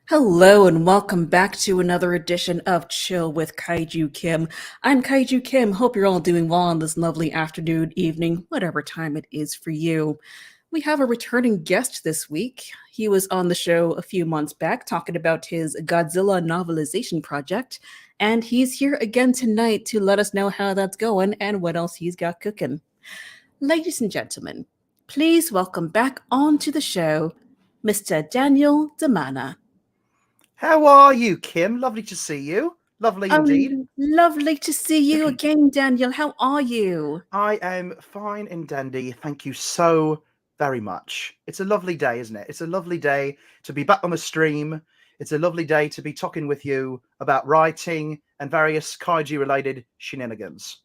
Hello and welcome back to another edition of Chill with Kaiju Kim. I'm Kaiju Kim. Hope you're all doing well on this lovely afternoon, evening, whatever time it is for you. We have a returning guest this week. He was on the show a few months back talking about his Godzilla Novelization Project, and he's here again tonight to let us know how that's going and what else he's got cooking. Ladies and gentlemen, please welcome back onto the show, Mr. Daniel DiManna. How are you, Kim? Lovely to see you. Lovely indeed. Lovely to see you again, Daniel. How are you? I am fine and dandy. Thank you so very much. It's a lovely day, isn't it? It's a lovely day to be back on the stream. It's a lovely day to be talking with you about writing and various kaiju-related shenanigans.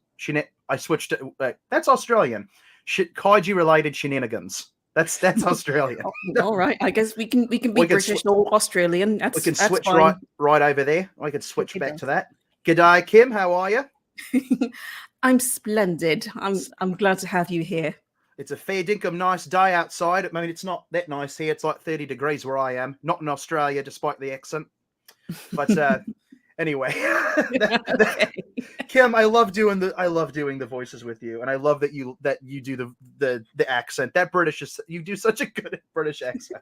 I switched it. That's Australian. Kaiju-related shenanigans. That's Australian. All right, I guess we can be British or Australian. We can switch fine. right over there. I could switch back to that. G'day, Kim. How are you? I'm splendid. I'm glad to have you here. It's a fair dinkum nice day outside. I mean, it's not that nice here. It's like 30 degrees where I am. Not in Australia, despite the accent. But anyway, Kim, I love doing the voices with you, and I love that you do the accent. That you do such a good British accent.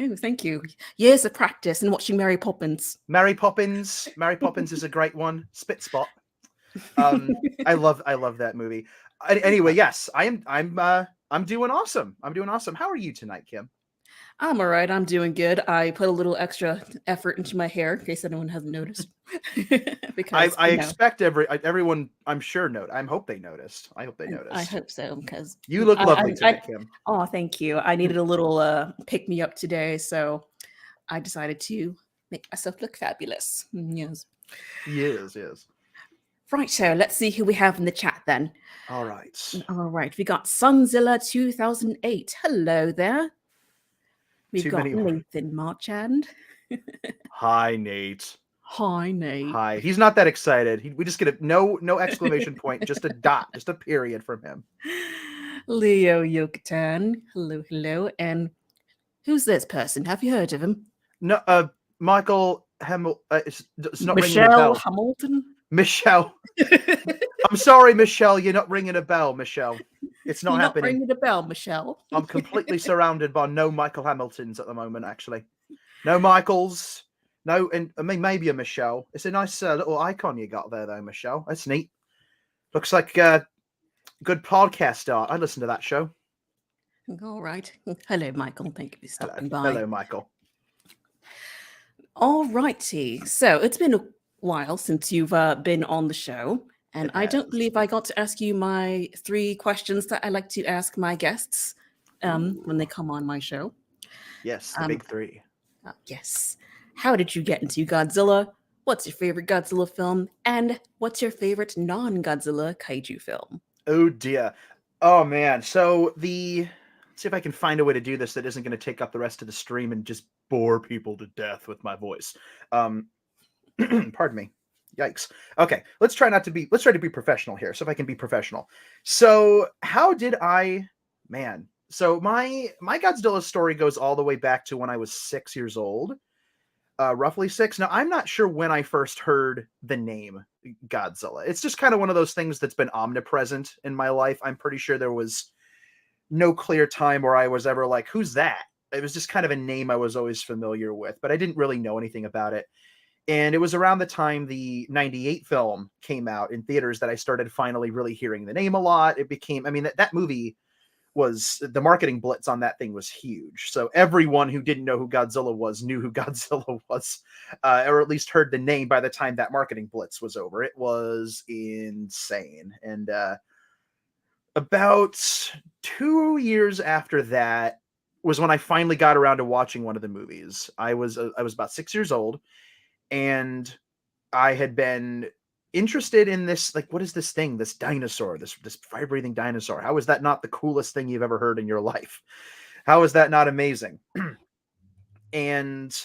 Oh, thank you. Years of practice and watching Mary Poppins. Mary Poppins is a great one. Spit Spot. I love that movie. Anyway, yes, I'm doing awesome. How are you tonight, Kim? I'm all right. I'm doing good. I put a little extra effort into my hair in case anyone hasn't noticed. Because I expect everyone, I'm sure, I hope they noticed. I hope they noticed. I hope so, because you look lovely tonight, Kim. Oh, thank you. I needed a little pick me up today, so I decided to make myself look fabulous. Yes. Yes. Right, so let's see who we have in the chat then. All right. We got Sunzilla 2008. Hello there. We've got Nathan Marchand. Hi, Nate. Hi, Nate. Hi. He's not that excited. We just get no exclamation point, just a dot, just a period from him. Leo Yucatan. Hello. And who's this person? Have you heard of him? No, Michael Hamilton. It's not Michelle ringing a bell. Hamilton. Michelle. I'm sorry, Michelle. You're not ringing a bell, Michelle. It's not happening. Not ringing a bell, Michelle. I'm completely surrounded by no Michael Hamiltons at the moment, actually. No Michaels. No, and I mean, maybe a Michelle. It's a nice little icon you got there, though, Michelle. That's neat. Looks like good podcast art. I listened to that show. All right. Hello, Michael. Thank you for stopping by. Hello, Michael. All righty. So it's been a while since you've been on the show. And I don't believe I got to ask you my 3 questions that I like to ask my guests when they come on my show. Yes, the big 3. Yes. How did you get into Godzilla? What's your favorite Godzilla film? And what's your favorite non-Godzilla kaiju film? Oh, dear. Oh, man. So let's see if I can find a way to do this that isn't going to take up the rest of the stream and just bore people to death with my voice. Pardon me. Yikes. Okay, let's try to be professional here. So if I can be professional. So how did so my Godzilla story goes all the way back to when I was 6 years old. Roughly 6. Now, I'm not sure when I first heard the name Godzilla. It's just kind of one of those things that's been omnipresent in my life. I'm pretty sure there was no clear time where I was ever like, who's that? It was just kind of a name I was always familiar with, but I didn't really know anything about it. And it was around the time the 98 film came out in theaters that I started finally really hearing the name a lot. It became, that movie was, the marketing blitz on that thing was huge. So everyone who didn't know who Godzilla was knew who Godzilla was, or at least heard the name by the time that marketing blitz was over. It was insane. And about 2 years after that was when I finally got around to watching one of the movies. I was about 6 years old. And I had been interested in this, like, what is this thing, this dinosaur, this fire-breathing dinosaur? How is that not the coolest thing you've ever heard in your life? How is that not amazing? And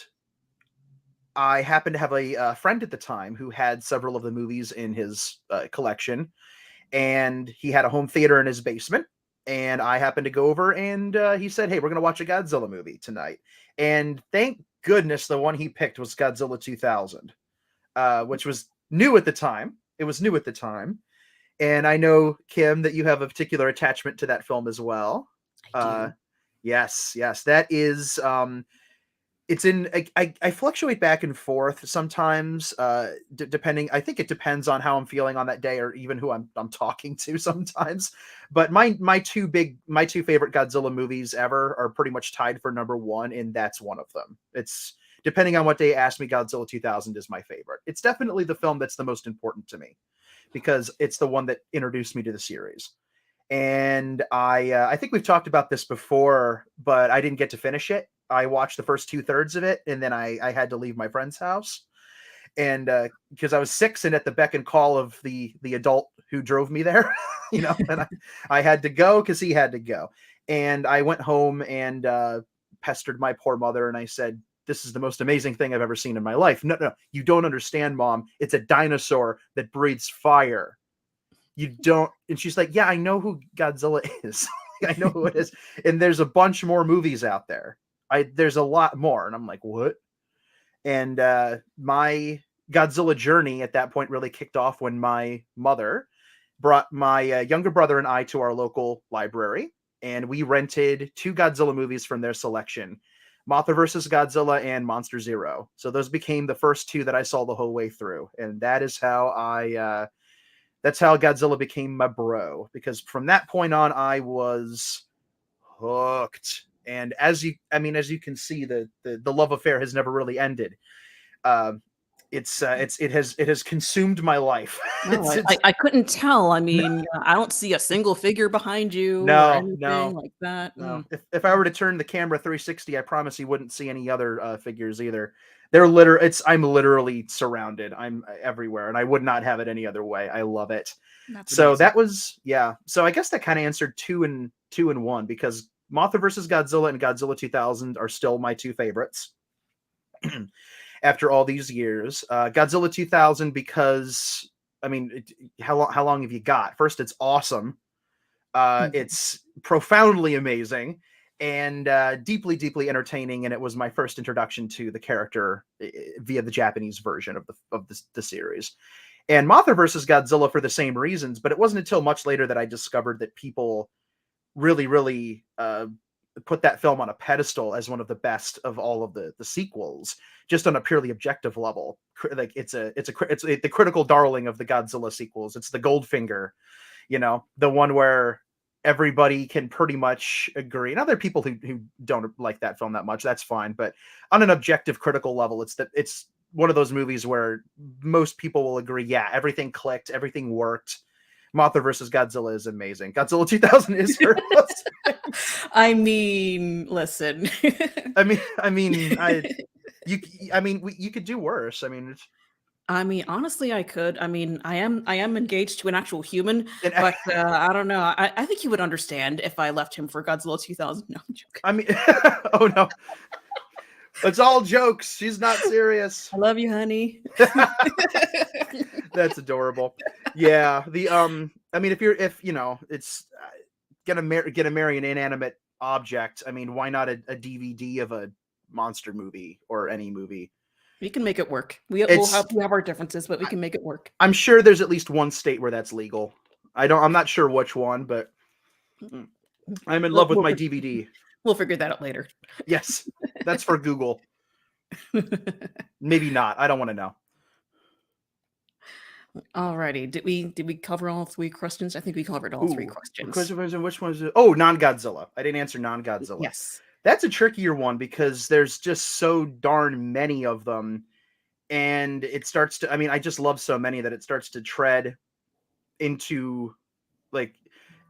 I happened to have a friend at the time who had several of the movies in his collection, and he had a home theater in his basement. And I happened to go over, and he said, "Hey, we're gonna watch a Godzilla movie tonight." And thank goodness the one he picked was Godzilla 2000, which was new at the time. It was new at the time, and I know, Kim, that you have a particular attachment to that film as well. I do. Yes, yes, that is. It's in. I fluctuate back and forth sometimes, depending. I think it depends on how I'm feeling on that day, or even who I'm talking to sometimes. But my two favorite Godzilla movies ever are pretty much tied for number one, and that's one of them. It's depending on what day you ask me. Godzilla 2000 is my favorite. It's definitely the film that's the most important to me because it's the one that introduced me to the series. And I think we've talked about this before, but I didn't get to finish it. I watched the first 2/3 of it, and then I had to leave my friend's house, and because I was 6 and at the beck and call of the adult who drove me there, and I had to go because he had to go, and I went home and pestered my poor mother, and I said, "This is the most amazing thing I've ever seen in my life." No, no, you don't understand, Mom. It's a dinosaur that breathes fire. You don't. And she's like, "Yeah, I know who Godzilla is. I know who it is, and there's a bunch more movies out there. There's a lot more." And I'm like, "What?" And my Godzilla journey at that point really kicked off when my mother brought my younger brother and I to our local library, and we rented 2 Godzilla movies from their selection, Mothra vs. Godzilla and Monster Zero. So those became the first 2 that I saw the whole way through, and that is how that's how Godzilla became my bro, because from that point on, I was hooked. And as you can see, the love affair has never really ended. It has consumed my life. No, I couldn't tell. I mean, I don't see a single figure behind you or No, anything no, like that. no. If I were to turn the camera 360, I promise you wouldn't see any other figures either. I'm literally surrounded. I'm everywhere, and I would not have it any other way. I love it. That's So amazing. that was, yeah. So I guess that kind of answered two and one, because Mothra versus Godzilla and Godzilla 2000 are still my 2 favorites after all these years. Godzilla 2000 because how long have you got? First, it's awesome. It's profoundly amazing and deeply, deeply entertaining, and it was my first introduction to the character via the Japanese version of the series. And Mothra versus Godzilla for the same reasons, but it wasn't until much later that I discovered that people really, really put that film on a pedestal as one of the best of all of the sequels, just on a purely objective level. Like it's the critical darling of the Godzilla sequels. It's the Goldfinger, the one where everybody can pretty much agree. And other people who don't like that film that much, that's fine. But on an objective, critical level, it's one of those movies where most people will agree, yeah, everything clicked, everything worked. Mothra versus Godzilla is amazing. Godzilla 2000 is her. I mean, listen. You could do worse. I mean, honestly, I could. I mean, I am engaged to an actual human, but I don't know. I think he would understand if I left him for Godzilla 2000. No, I'm joking. Oh no. It's all jokes. She's not serious. I love you, honey. That's adorable. Yeah. If it's gonna marry an inanimate object. I mean, why not a DVD of a monster movie or any movie? We can make it work. We'll have our differences, but we can make it work. I'm sure there's at least one state where that's legal. I'm not sure which one, but I'm in love with my DVD. We'll figure that out later. Yes, that's for Google. Maybe not. I don't want to know. Alrighty. Did we cover all 3 questions? I think we covered all 3 questions. Which one's it? Oh, non-Godzilla. I didn't answer non-Godzilla. Yes. That's a trickier one because there's just so darn many of them. And it starts to, I just love so many that it starts to tread into, like,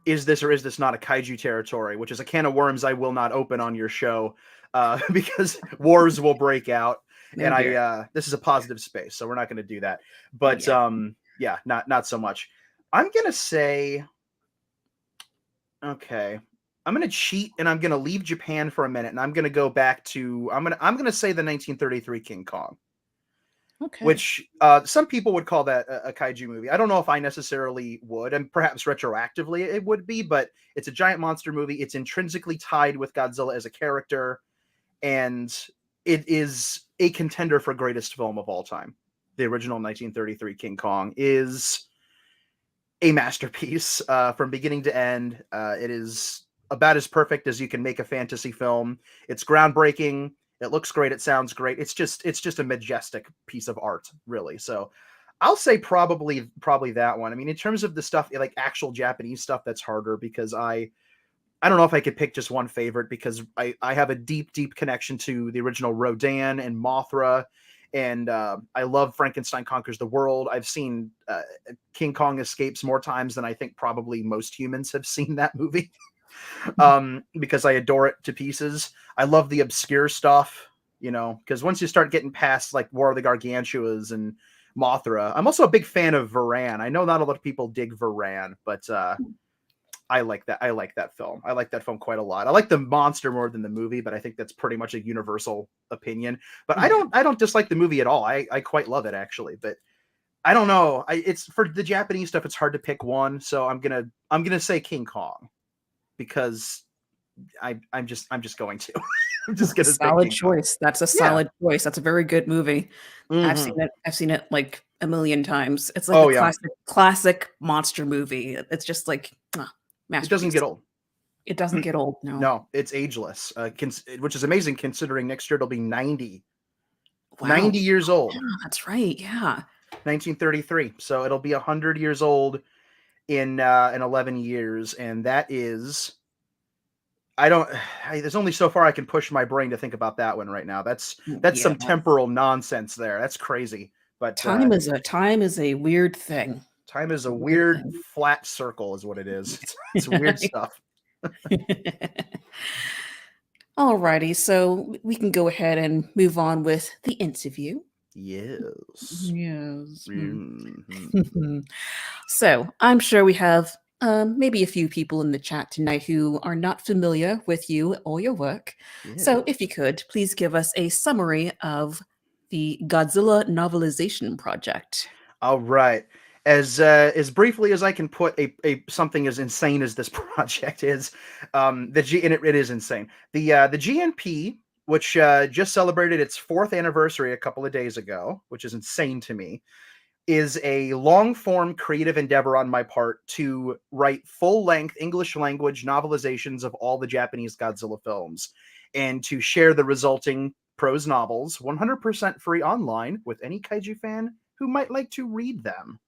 is this or is this not a kaiju territory, which is a can of worms I will not open on your show because wars will break out. And this is a positive space, so we're not going to do that. But Yeah, not so much. I'm gonna say, okay, I'm gonna cheat and I'm gonna leave Japan for a minute, and I'm gonna go back to I'm gonna say the 1933 King Kong, Okay. which some people would call that a kaiju movie. I don't know if I necessarily would, and perhaps retroactively it would be, but it's a giant monster movie. It's intrinsically tied with Godzilla as a character, and it is a contender for greatest film of all time. The original 1933 King Kong is a masterpiece from beginning to end. It is about as perfect as you can make a fantasy film. It's groundbreaking. It looks great. It sounds great. It's just a majestic piece of art, really. So I'll say probably that one. I mean, in terms of the stuff like actual Japanese stuff, that's harder because I don't know if I could pick just one favorite because I have a deep connection to the original Rodan and Mothra, and I love Frankenstein Conquers the World. I've seen King Kong Escapes more times than I think probably most humans have seen that movie, because I adore it to pieces. I love the obscure stuff, because once you start getting past like War of the Gargantuas and Mothra, I'm also a big fan of Varan. I know not a lot of people dig Varan, but I like that. I like that film. I like that film quite a lot. I like the monster more than the movie, but I think that's pretty much a universal opinion. But I Yeah. don't I don't dislike the movie at all. I quite love it actually. But I don't know. It's for the Japanese stuff. It's hard to pick one, so I'm gonna say King Kong because I'm just going to. I'm just gonna say Solid King Kong. choice. That's a Yeah. solid choice. That's a very good movie. I've Hmm. seen it. I've seen it like a million times. It's like a Oh yeah. classic monster movie. It's just like It doesn't masterpiece. get old. It doesn't get old. No. No, it's ageless. Which is amazing considering next year it'll be 90, Wow. 90 years old. Yeah, that's right. Yeah. 1933. So it'll be 100 years old in 11 years, and that is I don't. There's only so far I can push my brain to think about that one right now. That's Yeah. some temporal nonsense there. That's crazy. But Time is a weird thing. time is It's a a weird weird thing. flat circle, is what it is. It's weird stuff. Alrighty, so we can go ahead and move on with the interview. Yes. Yes. Mhm. So I'm sure we have maybe a few people in the chat tonight who are not familiar with you or your work. So Yes. if you could, please give us a summary of the Godzilla Novelization Project. All right. As briefly as I can put a something as insane as this project is, the G and it is insane. The GNP, which just celebrated its fourth anniversary a couple of days ago, which is insane to me, is a long form creative endeavor on my part to write full length English language novelizations of all the Japanese Godzilla films, and to share the resulting prose novels 100% free online with any kaiju fan who might like to read them.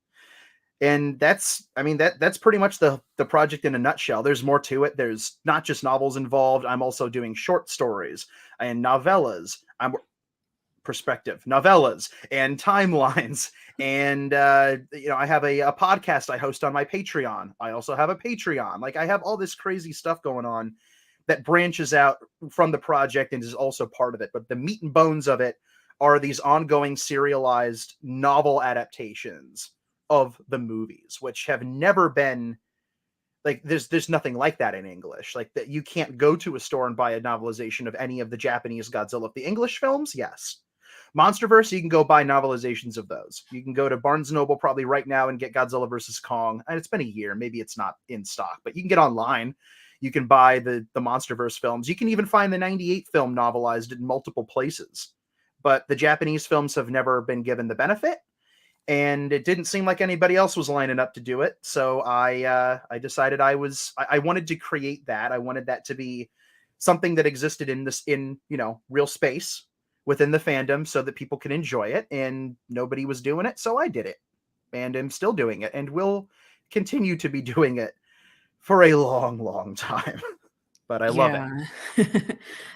And that's pretty much the project in a nutshell. There's more to it. There's not just novels involved. I'm also doing short stories and novellas. I'm perspective novellas and timelines, and I have a podcast I host on my Patreon. I also have a Patreon. Like, I have all this crazy stuff going on that branches out from the project and is also part of it, but the meat and bones of it are these ongoing serialized novel adaptations of the movies, which have never been like there's nothing like that in English. Like, that you can't go to a store and buy a novelization of any of the Japanese Godzilla. The English films, yes. Monsterverse, you can go buy novelizations of those. You can go to Barnes Noble probably right now and get Godzilla versus Kong. And it's been a year, maybe it's not in stock, but you can get online. You can buy the Monsterverse films. You can even find the 98 film novelized in multiple places. But the Japanese films have never been given the benefit, and it didn't seem like anybody else was lining up to do it. So I decided I wanted to create that. I wanted that to be something that existed in real space within the fandom, so that people can enjoy it. And nobody was doing it, so I did it, and am still doing it, and will continue to be doing it for a long time. But I love it. Yeah.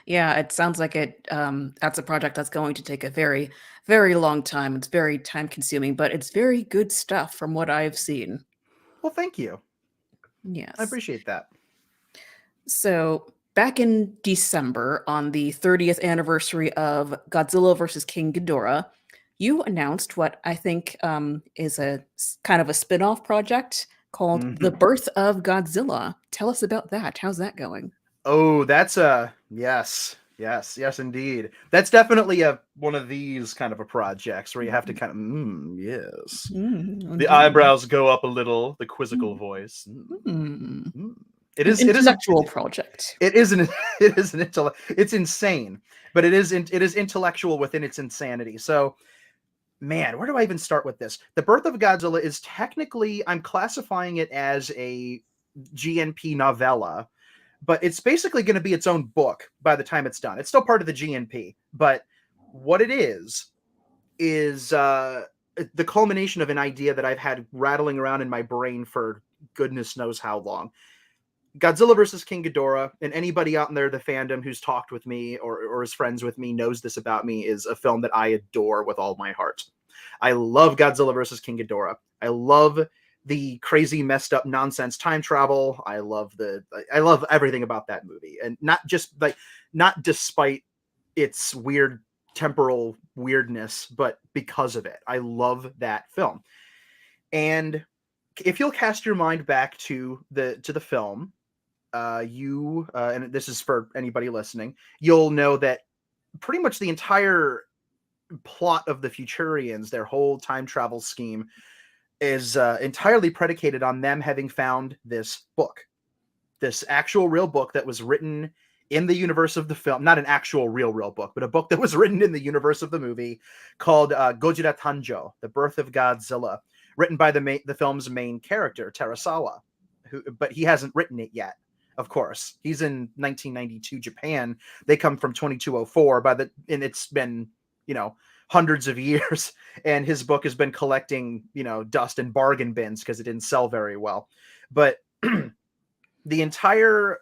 Yeah, it sounds like that's a project that's going to take a very, very long time. It's very time consuming, but it's very good stuff from what I've seen. Well, thank you. I Yes. appreciate that. So, back in December, on the 30th anniversary of Godzilla vs. King Ghidorah, You announced what I think is kind of a spin-off project called The Mhm. Birth of Godzilla. Tell us about that. How's that going? Oh, that's a yes, yes, yes, indeed. That's definitely a one of these kind of a projects where you have to kind of, yes. The Indeed. eyebrows go up a little, the quizzical voice. Hmm. Mm. An It is intellectual project. it is an it is an intellect. It's insane, but it is intellectual within its insanity. So, man, where do I even start with this? The Birth of Godzilla is technically, I'm classifying it as a GNP novella, but it's basically going to be its own book by the time it's done. It's still part of the GNP, but what it is the culmination of an idea that I've had rattling around in my brain for goodness knows how long. Godzilla versus King Ghidorah, and anybody out in there, the fandom who's talked with me or is friends with me knows this about me, is a film that I adore with all my heart. I love Godzilla versus King Ghidorah. I love the crazy, messed up nonsense time travel. I love everything about that movie, and not despite its weird temporal weirdness, but because of it. I love that film. And if you'll cast your mind back to the film, you and this is for anybody listening, you'll know that pretty much the entire plot of the Futurians, their whole time travel scheme, is entirely predicated on them having found this book, this actual real book that was written in the universe of the film, not an actual real book, but a book that was written in the universe of the movie called Gojira Tanjo, The Birth of Godzilla, written by the film's main character, Terasawa, but he hasn't written it yet. Of course, he's in 1992 Japan. They come from 2204 and it's been, hundreds of years, and his book has been collecting, dust in bargain bins because it didn't sell very well. But the entire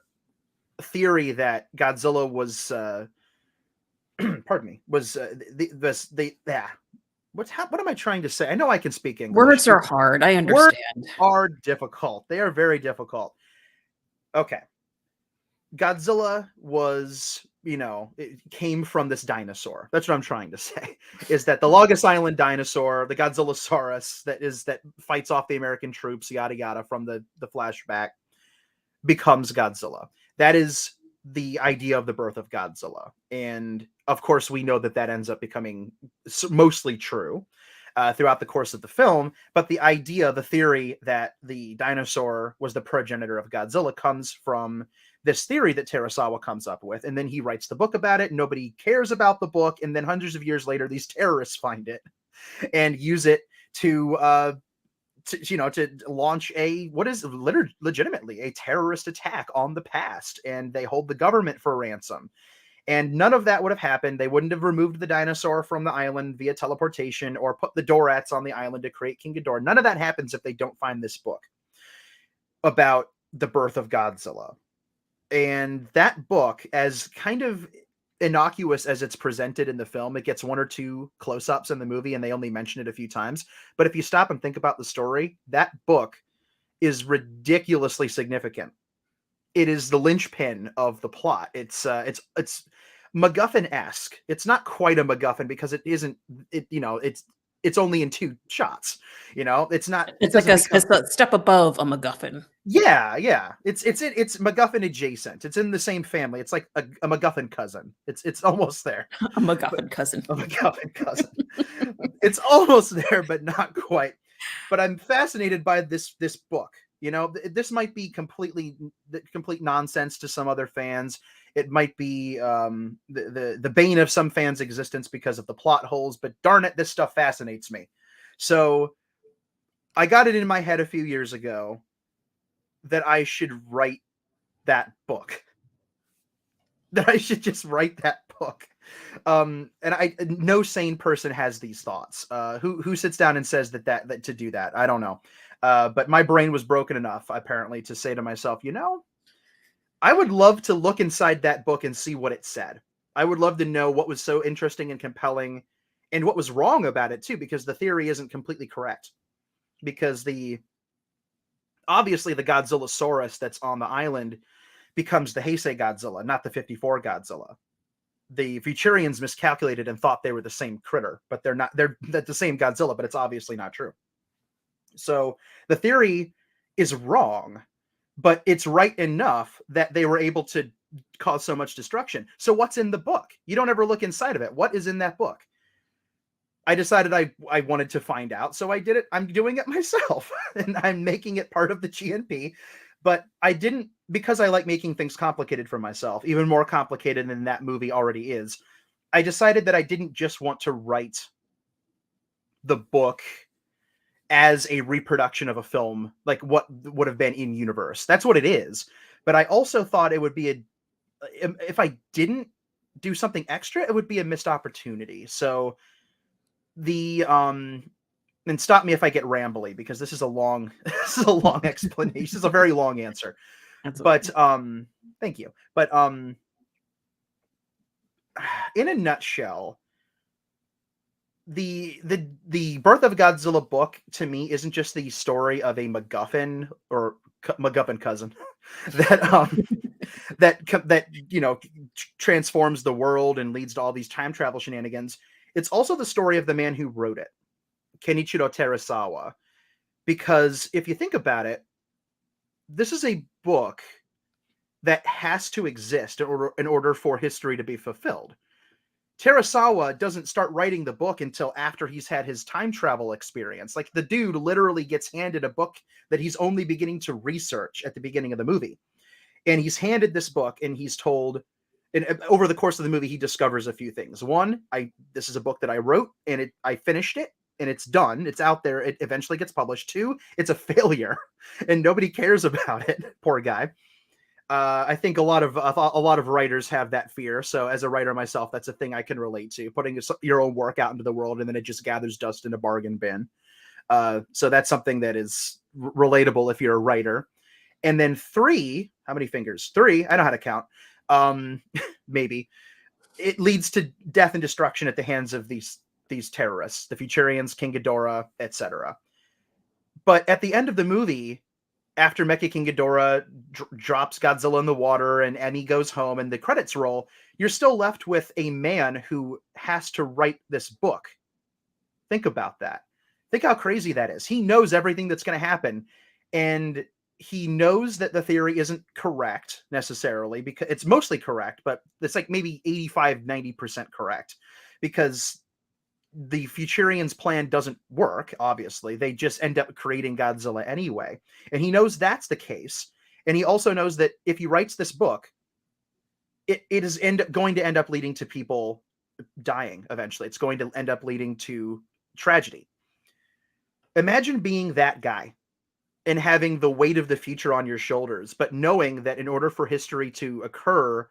theory that Godzilla was, pardon me, was what am I trying to say? I know I can speak English. Words are hard. I Words understand. are difficult. They are very difficult. Okay. Godzilla was, it came from this dinosaur. That's what I'm trying to say. Is that the Logos Island dinosaur, the Godzillasaurus that fights off the American troops, yada yada, from the flashback, becomes Godzilla. That is the idea of the birth of Godzilla. And of course, we know that ends up becoming mostly true throughout the course of the film. But the theory that the dinosaur was the progenitor of Godzilla comes from this theory that Terasawa comes up with. And then he writes the book about it. Nobody cares about the book. And then hundreds of years later, these terrorists find it and use it to launch what is legitimately a terrorist attack on the past, and they hold the government for ransom. And none of that would have happened. They wouldn't have removed the dinosaur from the island via teleportation or put the Dorats on the island to create King Ghidorah. None of that happens if they don't find this book about the birth of Godzilla. And that book, as kind of innocuous as it's presented in the film, it gets one or two close-ups in the movie and they only mention it a few times. But if you stop and think about the story, that book is ridiculously significant. It is the linchpin of the plot. It's MacGuffin-esque. It's not quite a MacGuffin because it isn't. It's only in two shots. It's not. It It's like doesn't become. it's a step above a MacGuffin. Yeah. It's MacGuffin adjacent. It's in the same family. It's like a MacGuffin cousin. It's almost there. A MacGuffin cousin. A MacGuffin cousin. It's almost there, but not quite. But I'm fascinated by this book. This might be complete nonsense to some other fans. It might be the bane of some fans' existence because of the plot holes. But darn it, this stuff fascinates me. So I got it in my head a few years ago that I should write that book. That I should just write that book. And no sane person has these thoughts. Who sits down and says that to do that? I don't know. But my brain was broken enough, apparently, to say to myself, I would love to look inside that book and see what it said. I would love to know what was so interesting and compelling and what was wrong about it too, because the theory isn't completely correct. Because obviously the Godzillasaurus that's on the island becomes the Heisei Godzilla, not the 54 Godzilla. the Futurians miscalculated and thought they were the same critter, but they're not. They're the same Godzilla, but it's obviously not true. So the theory is wrong, but it's right enough that they were able to cause so much destruction. So what's in the book? You don't ever look inside of it. What is in that book? I decided I wanted to find out, so I did it. I'm doing it myself, and I'm making it part of the GNP. But I didn't, because I like making things complicated for myself, even more complicated than that movie already is. I decided that I didn't just want to write the book as a reproduction of a film, like what would have been in universe. That's what it is. But I also thought it would be if I didn't do something extra, it would be a missed opportunity. So and stop me if I get rambly, because this is a long explanation. This is a very long answer. But thank you. But in a nutshell, the Birth of Godzilla book to me isn't just the story of a MacGuffin or MacGuffin cousin that transforms the world and leads to all these time travel shenanigans. It's also the story of the man who wrote it, Kenichiro Terasawa. Because if you think about it, this is a book that has to exist in order for history to be fulfilled. Terasawa doesn't start writing the book until after he's had his time travel experience. Like, the dude literally gets handed a book that he's only beginning to research at the beginning of the movie. And he's handed this book, and he's told, and over the course of the movie, he discovers a few things. One, this is a book that I wrote, and I finished it, and it's done. It's out there. It eventually gets published. Two, it's a failure, and nobody cares about it. Poor guy. I think a lot of writers have that fear. So as a writer myself, that's a thing I can relate to. Putting your own work out into the world, and then it just gathers dust in a bargain bin. So that's something that is relatable if you're a writer. And then three, how many fingers? Three. I know how to count. Maybe it leads to death and destruction at the hands of these terrorists, the Futurians, King Ghidorah, etc. But at the end of the movie, after Mecha King Ghidorah drops Godzilla in the water and Emmy goes home and the credits roll, you're still left with a man who has to write this book. Think about that. Think how crazy that is. He knows everything that's going to happen, and he knows that the theory isn't correct necessarily, because it's mostly correct, but it's like maybe 85-90% correct, because the Futurians' plan doesn't work. Obviously, they just end up creating Godzilla anyway, and he knows that's the case. And he also knows that if he writes this book, it is going to end up leading to people dying eventually. It's going to end up leading to tragedy. Imagine being that guy and having the weight of the future on your shoulders, but knowing that in order for history to occur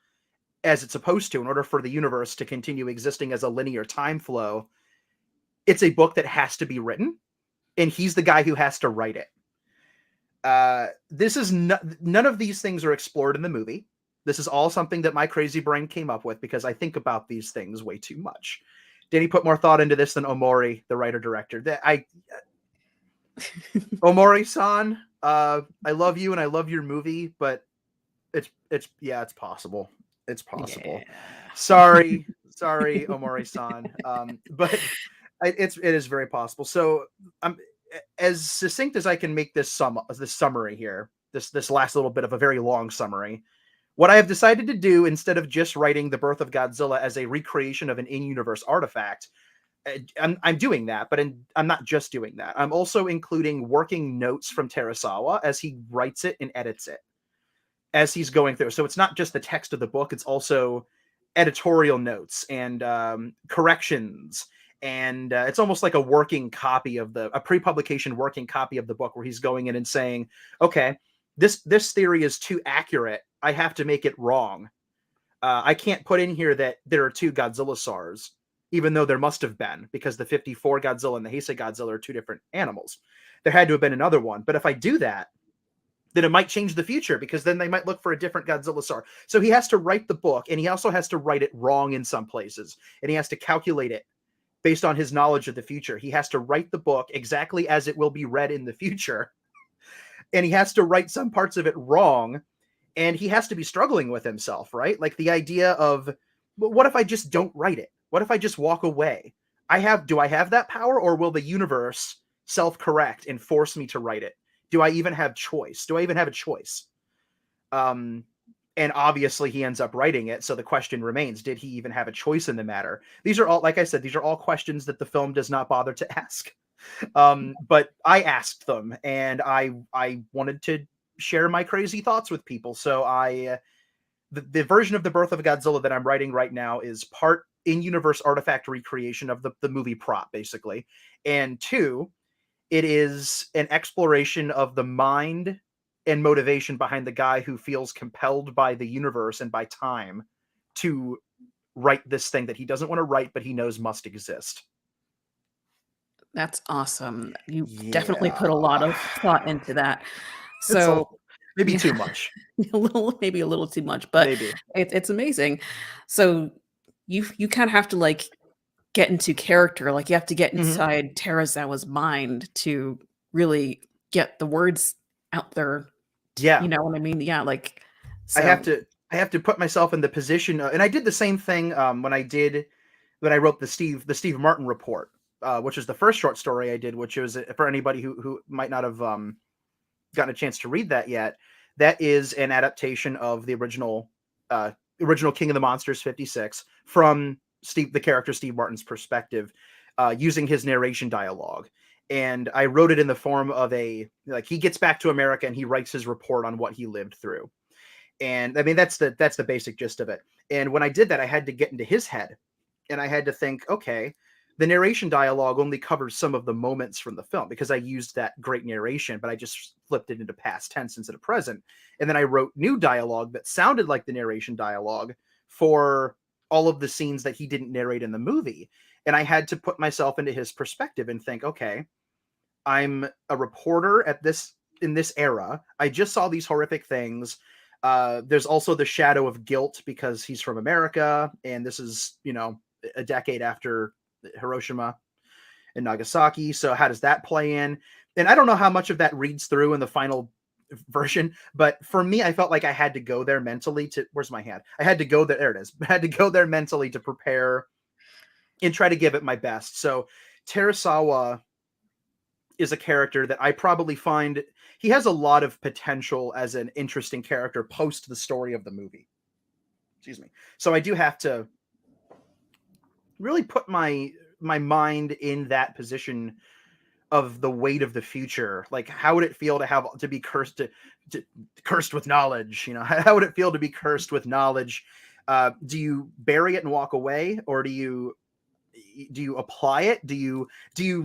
as it's supposed to, in order for the universe to continue existing as a linear time flow, it's a book that has to be written, and he's the guy who has to write it. This is none of these things are explored in the movie. This is all something that my crazy brain came up with because I think about these things way too much. Did he put more thought into this than Omori, the writer-director? Omori-san, I love you and I love your movie, but it's possible. It's possible. Yeah. Sorry, Omori-san. But it is very possible. So as succinct as I can make this summary here, this last little bit of a very long summary, what I have decided to do, instead of just writing The Birth of Godzilla as a recreation of an in-universe artifact, I'm doing that, but I'm not just doing that. I'm also including working notes from Terasawa as he writes it and edits it as he's going through. So it's not just the text of the book, it's also editorial notes and corrections. And it's almost like a working copy of a pre-publication working copy of the book, where he's going in and saying, okay, this theory is too accurate. I have to make it wrong. I can't put in here that there are two Godzilla SARs, even though there must have been, because the 54 Godzilla and the Heisei Godzilla are two different animals. There had to have been another one. But if I do that, then it might change the future, because then they might look for a different Godzilla SAR. So he has to write the book, and he also has to write it wrong in some places, and he has to calculate it based on his knowledge of the future. He has to write the book exactly as it will be read in the future, and he has to write some parts of it wrong, and he has to be struggling with himself, right? Like the idea of But what if I just don't write it? What if I just walk away? Do I have that power, or will the universe self-correct and force me to write it? Do I even have choice? Do I even have a choice? And obviously he ends up writing it. So the question remains, did he even have a choice in the matter? These are all, like I said, these are all questions that the film does not bother to ask. But I asked them, and I wanted to share my crazy thoughts with people. So the version of the Birth of Godzilla that I'm writing right now is part in-universe artifact recreation of the movie prop, basically. And two, it is an exploration of the mind and motivation behind the guy who feels compelled by the universe and by time to write this thing that he doesn't want to write, but he knows must exist. That's awesome. You definitely put a lot Yeah. of thought into that. It's So maybe yeah, too much. maybe a little too much, but Maybe. it's amazing. So you kind of have to like get into character, like you have to get Mhm. inside Terazawa's mind to really get the words out there. Yeah. You know what I mean? Yeah, like I have so. to I have to put myself in the position, and I did the same thing when I wrote the Steve Martin report, which is the first short story I did, which was for anybody who might not have gotten a chance to read that yet. That is an adaptation of the original King of the Monsters 56 from the character Steve Martin's perspective, using his narration dialogue. And I wrote it in the form of he gets back to America and he writes his report on what he lived through. And I mean, that's the basic gist of it. And when I did that, I had to get into his head, and I had to think, okay, the narration dialogue only covers some of the moments from the film because I used that great narration, but I just flipped it into past tense instead of present. And then I wrote new dialogue that sounded like the narration dialogue for all of the scenes that he didn't narrate in the movie. And I had to put myself into his perspective and think, okay, I'm a reporter in this era. I just saw these horrific things. There's also the shadow of guilt because he's from America, and this is, a decade after Hiroshima and Nagasaki. So how does that play in? And I don't know how much of that reads through in the final version, but for me, I felt like I had to go there mentally where's my hand? I had to go there. There it is. I had to go there mentally to prepare and try to give it my best. So Terasawa is a character that I probably find he has a lot of potential as an interesting character post the story of the movie. Excuse me. So I do have to really put my mind in that position of the weight of the future. Like, how would it feel to be cursed cursed with knowledge? How would it feel to be cursed with knowledge? Do you bury it and walk away, or do you apply it? Do you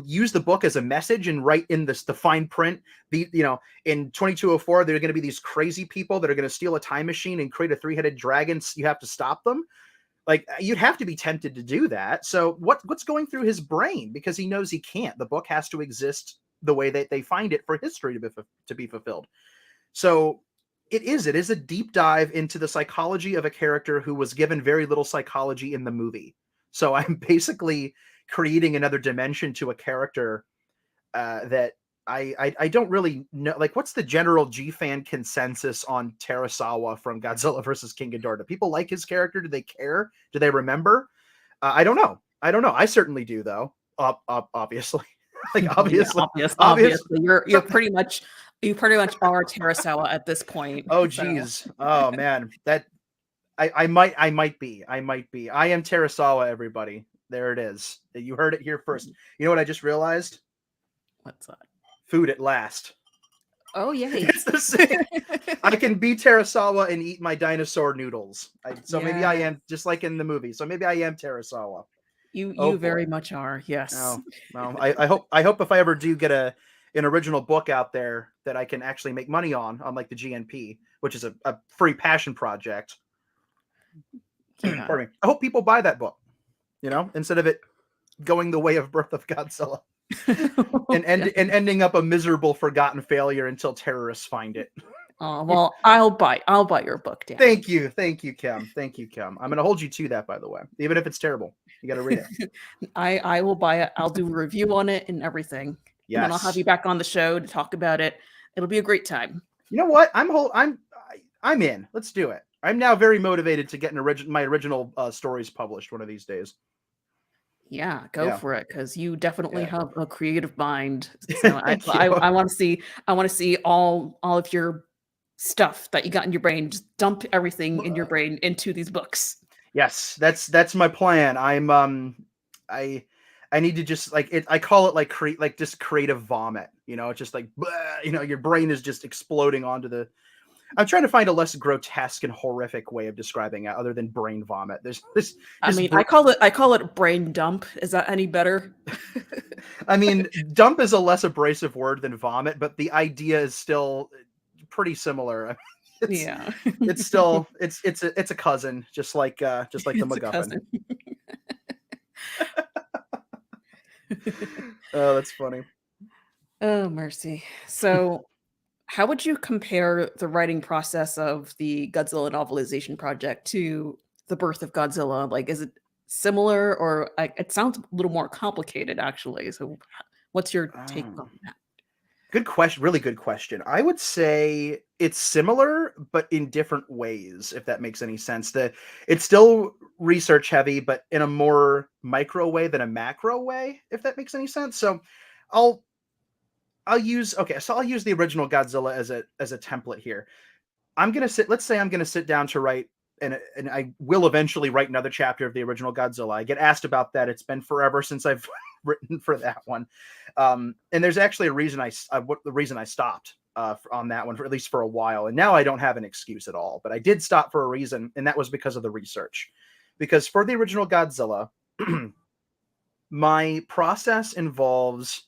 use the book as a message and write in the fine print? In 2204, there are going to be these crazy people that are going to steal a time machine and create a three-headed dragon. You have to stop them. Like, you'd have to be tempted to do that. So what's going through his brain? Because he knows he can't. The book has to exist the way that they find it for history to be fulfilled. So it is a deep dive into the psychology of a character who was given very little psychology in the movie. So I'm basically creating another dimension to a character that I don't really know. Like, what's the general G-fan consensus on Terasawa from Godzilla versus King Ghidorah? Do people like his character? Do they care? Do they remember? I don't know. I certainly do, though. Obviously, Yeah, obviously, obvious. obviously, you pretty much are Terasawa at this point. Oh, So geez. Oh, man. That I might be. I am Terasawa, everybody. There it is. You heard it here first. You know what I just realized? what's that? Food at last. Oh yay! It's the same. I can be Terasawa and eat my dinosaur noodles. So maybe I am, just like in the movie. So maybe I am Terasawa. You Oh very boy. much are. Yes. Oh, well, I hope if I ever do get an original book out there that I can actually make money on like the GNP, which is a free passion project. Yeah. Pardon me. I hope people buy that book, instead of it going the way of Birth of Godzilla and ending up a miserable, forgotten failure until terrorists find it. Oh well, I'll buy your book, Dan. Thank you, Kim. I'm going to hold you to that, by the way, even if it's terrible. You got to read it. I will buy it. I'll do a review on it and everything. Yes. And then I'll have you back on the show to talk about it. It'll be a great time. You know what? I'm in. Let's do it. I'm now very motivated to get my original stories published one of these days. Yeah, go Yeah. for it, because you definitely Yeah. have a creative mind. So Thank you. I want to see all of your stuff that you got in your brain. Just dump everything in your brain into these books. Yes, that's my plan. I I need to just like it. I call it like just creative vomit. It's just like your brain is just exploding onto the. I'm trying to find a less grotesque and horrific way of describing it, other than brain vomit. There's this I just. mean, I call it brain dump. Is that any better? I mean, dump is a less abrasive word than vomit, but the idea is still pretty similar. It's Yeah. it's still it's a cousin, just like the It's a MacGuffin. cousin. Oh, that's funny. Oh, mercy. So, how would you compare the writing process of the Godzilla Novelization Project to the Birth of Godzilla? Like, is it similar, or like it sounds a little more complicated, actually? So, what's your take Oh. on that? Good question. Really good question. I would say it's similar, but in different ways, if that makes any sense. It's still research heavy, but in a more micro way than a macro way, if that makes any sense. So I'll I'll use okay, so I'll use the original Godzilla as a template here. Let's say I'm gonna sit down to write, and I will eventually write another chapter of the original Godzilla. I get asked about that. It's been forever since I've written for that one. And there's actually a reason the reason I stopped on that one, for at least for a while. And now I don't have an excuse at all, but I did stop for a reason, and that was because of the research. Because for the original Godzilla, my process involves,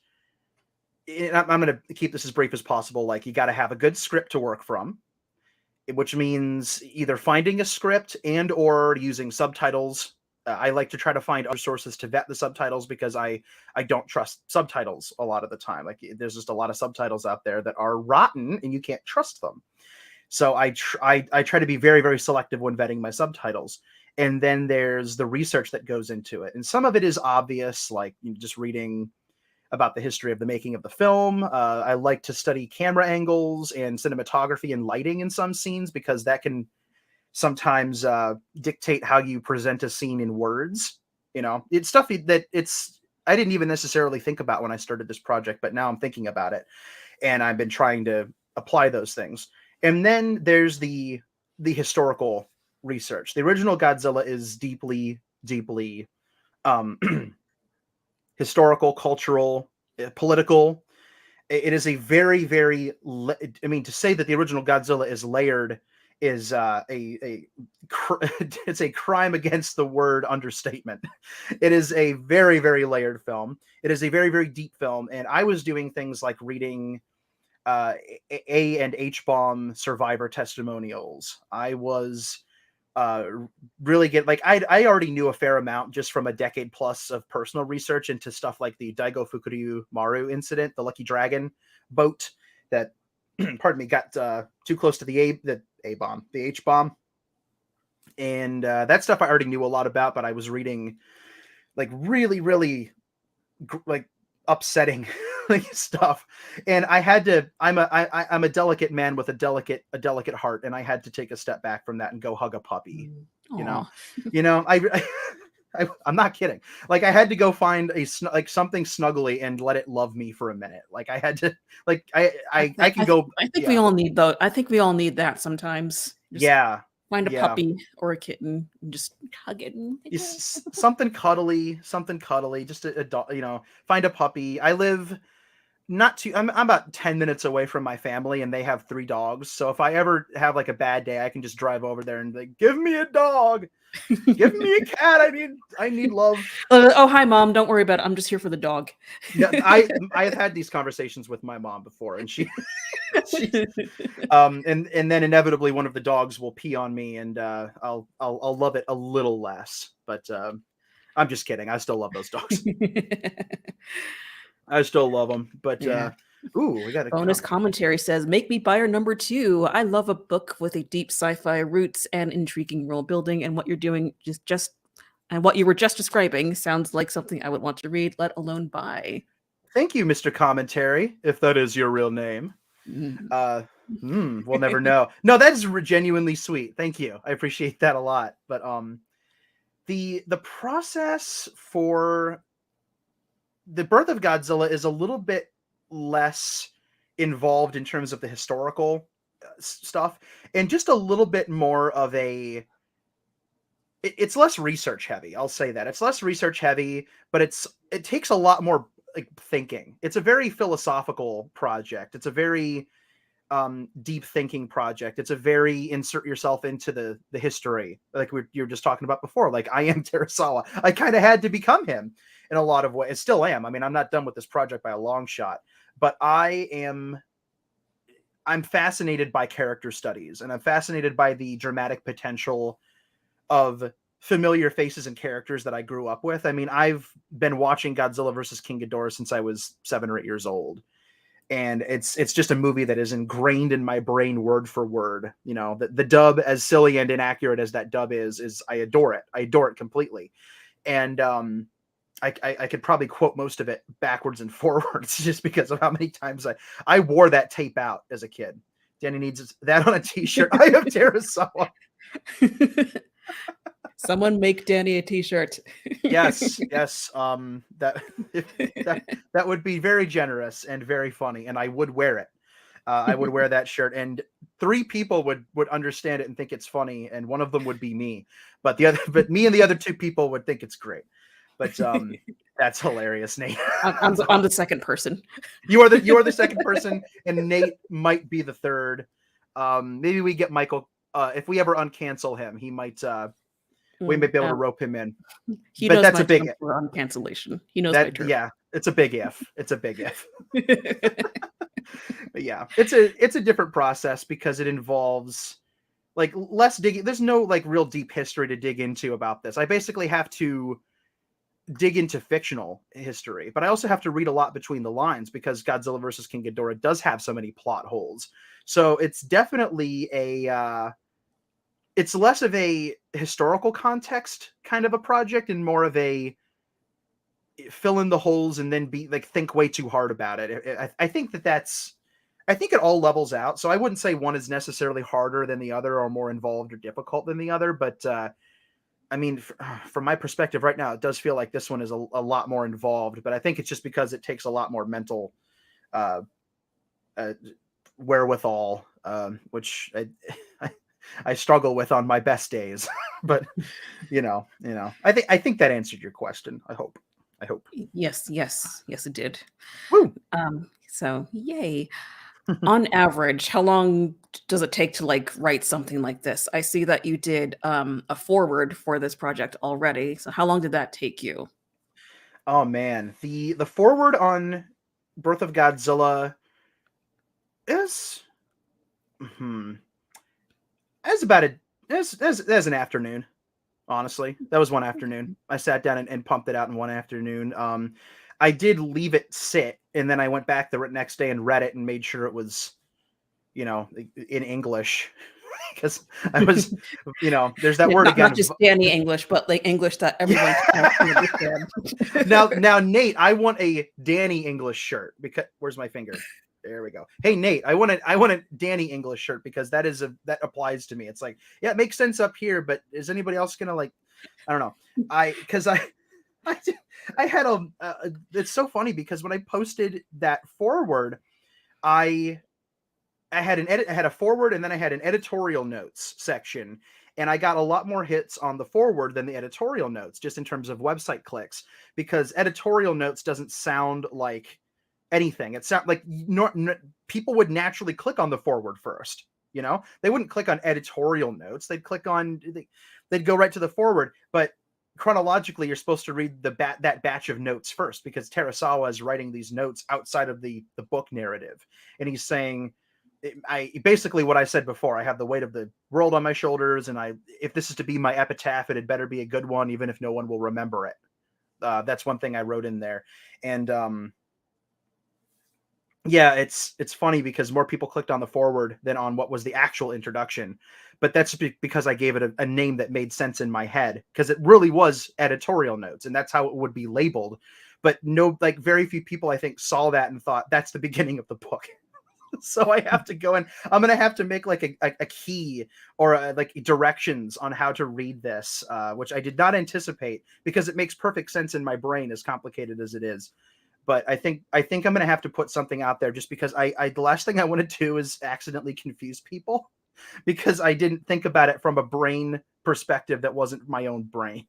and I'm going to keep this as brief as possible. Like, you got to have a good script to work from, which means either finding a script and or using subtitles. I like to try to find other sources to vet the subtitles, because I don't trust subtitles a lot of the time. Like, there's just a lot of subtitles out there that are rotten and you can't trust them. So I try to be very, very selective when vetting my subtitles. And then there's the research that goes into it. And some of it is obvious, like just reading about the history of the making of the film. I like to study camera angles and cinematography and lighting in some scenes, because that can sometimes dictate how you present a scene in words. It's stuff that I didn't even necessarily think about when I started this project, but now I'm thinking about it, and I've been trying to apply those things. And then there's the historical research. The original Godzilla is deeply, deeply um, historical, cultural, political. It is a very, very. I mean, to say that the original Godzilla is layered is it's a crime against the word understatement. It is a very, very layered film. It is a very, very deep film, and I was doing things like reading A and H bomb survivor testimonials. I was really I already knew a fair amount just from a decade plus of personal research into stuff like the Daigo Fukuryu Maru incident, the Lucky Dragon boat that pardon me, got too close to the H bomb. And that stuff I already knew a lot about, but I was reading like really, really like upsetting stuff, and I had to. I'm a delicate man with a delicate heart, and I had to take a step back from that and go hug a puppy. You know, Aw. I'm not kidding. Like, I had to go find something snuggly and let it love me for a minute. Like, I had to, like, I can go. I think we Yeah, all need though. I think we all need that sometimes. Just yeah, find a yeah. puppy or a kitten and just hug it. And Something cuddly, just find a puppy. I live not too I'm about 10 minutes away from my family, and they have 3 dogs. So if I ever have like a bad day, I can just drive over there and like, give me a dog, give me a cat. I need love. Oh, hi, mom. Don't worry about it. I'm just here for the dog. No, I've had these conversations with my mom before, and and then inevitably one of the dogs will pee on me, and I'll love it a little less. But I'm just kidding. I still love those dogs. I still love them. But Yeah. ooh, we got a Bonus commentary says, "Make me buyer number 2. I love a book with a deep sci-fi roots and intriguing world building, and what you're doing and what you were just describing sounds like something I would want to read, let alone buy." Thank you, Mr. Commentary, if that is your real name. Mm. We'll never know. No, that is genuinely sweet. Thank you. I appreciate that a lot. But the process for the Birth of Godzilla is a little bit less involved in terms of the historical stuff, and just a little bit more of a it's less research heavy. I'll say that it's less research heavy, but it takes a lot more like thinking. It's a very philosophical project. It's a very deep thinking project. It's a very insert yourself into the history, like you were just talking about before. Like, I am Terasawa. I kind of had to become him in a lot of ways. I still am. I mean, I'm not done with this project by a long shot, but I'm fascinated by character studies, and I'm fascinated by the dramatic potential of familiar faces and characters that I grew up with. I mean, I've been watching Godzilla versus King Ghidorah since I was 7 or 8 years old. And it's just a movie that is ingrained in my brain word for word. You know, the dub, as silly and inaccurate as that dub is I adore it. I adore it completely. And I could probably quote most of it backwards and forwards just because of how many times I wore that tape out as a kid. Danny needs that on a t-shirt. I have Terasawa. Someone make Danny a t-shirt. Yes. That would be very generous and very funny, and I would wear it. I would wear that shirt, and 3 people would understand it and think it's funny, and one of them would be me. But me and the other 2 people would think it's great. But that's hilarious, Nate. I'm the second person. You are the second person, and Nate might be the third. Maybe we get Michael. If we ever uncancel him, he might. We may be able to rope him in. He knows that's a big for on cancellation. He knows that. Yeah, it's a big if. It's a big if. But yeah, it's a different process because it involves like less digging. There's no like real deep history to dig into about this. I basically have to dig into fictional history, but I also have to read a lot between the lines because Godzilla versus King Ghidorah does have so many plot holes. So it's definitely it's less of a historical context kind of a project and more of a fill in the holes and then think way too hard about it. I think I think it all levels out. So I wouldn't say one is necessarily harder than the other or more involved or difficult than the other. But I mean, from my perspective right now, it does feel like this one is a lot more involved. But I think it's just because it takes a lot more mental wherewithal, which I struggle with on my best days. But I think that answered your question. I hope. Yes, it did. Woo. So yay. On average, how long does it take to like write something like this? I see that you did a foreword for this project already. So how long did that take you? Oh man, the foreword on Birth of Godzilla is as about as an afternoon. Honestly, that was one afternoon. I sat down and pumped it out in one afternoon. I did leave it sit, and then I went back the next day and read it and made sure it was, in English, because I was, there's that word again. Not just Danny English, but like English that everyone can understand. Now, Nate, I want a Danny English shirt because where's my finger? There we go. Hey, Nate, I want a Danny English shirt because that applies to me. It's like, yeah, it makes sense up here, but is anybody else gonna like? I don't know. I had it's so funny because when I posted that forward, I had I had a forward and then I had an editorial notes section, and I got a lot more hits on the forward than the editorial notes, just in terms of website clicks, because editorial notes doesn't sound like anything. It sounds like people would naturally click on the forward first. They wouldn't click on editorial notes. They'd they'd go right to the forward. But chronologically, you're supposed to read that batch of notes first, because Terasawa is writing these notes outside of the book narrative, and he's saying, basically what I said before. I have the weight of the world on my shoulders, and if this is to be my epitaph, it had better be a good one, even if no one will remember it. That's one thing I wrote in there, and yeah, it's funny because more people clicked on the forward than on what was the actual introduction. But that's because I gave it a name that made sense in my head, because it really was editorial notes, and that's how it would be labeled. But very few people, I think, saw that and thought that's the beginning of the book. So I have to go and I'm gonna have to make like a key or like directions on how to read this, which I did not anticipate because it makes perfect sense in my brain, as complicated as it is. But I think I'm gonna have to put something out there just because I the last thing I want to do is accidentally confuse people because I didn't think about it from a brain perspective that wasn't my own brain.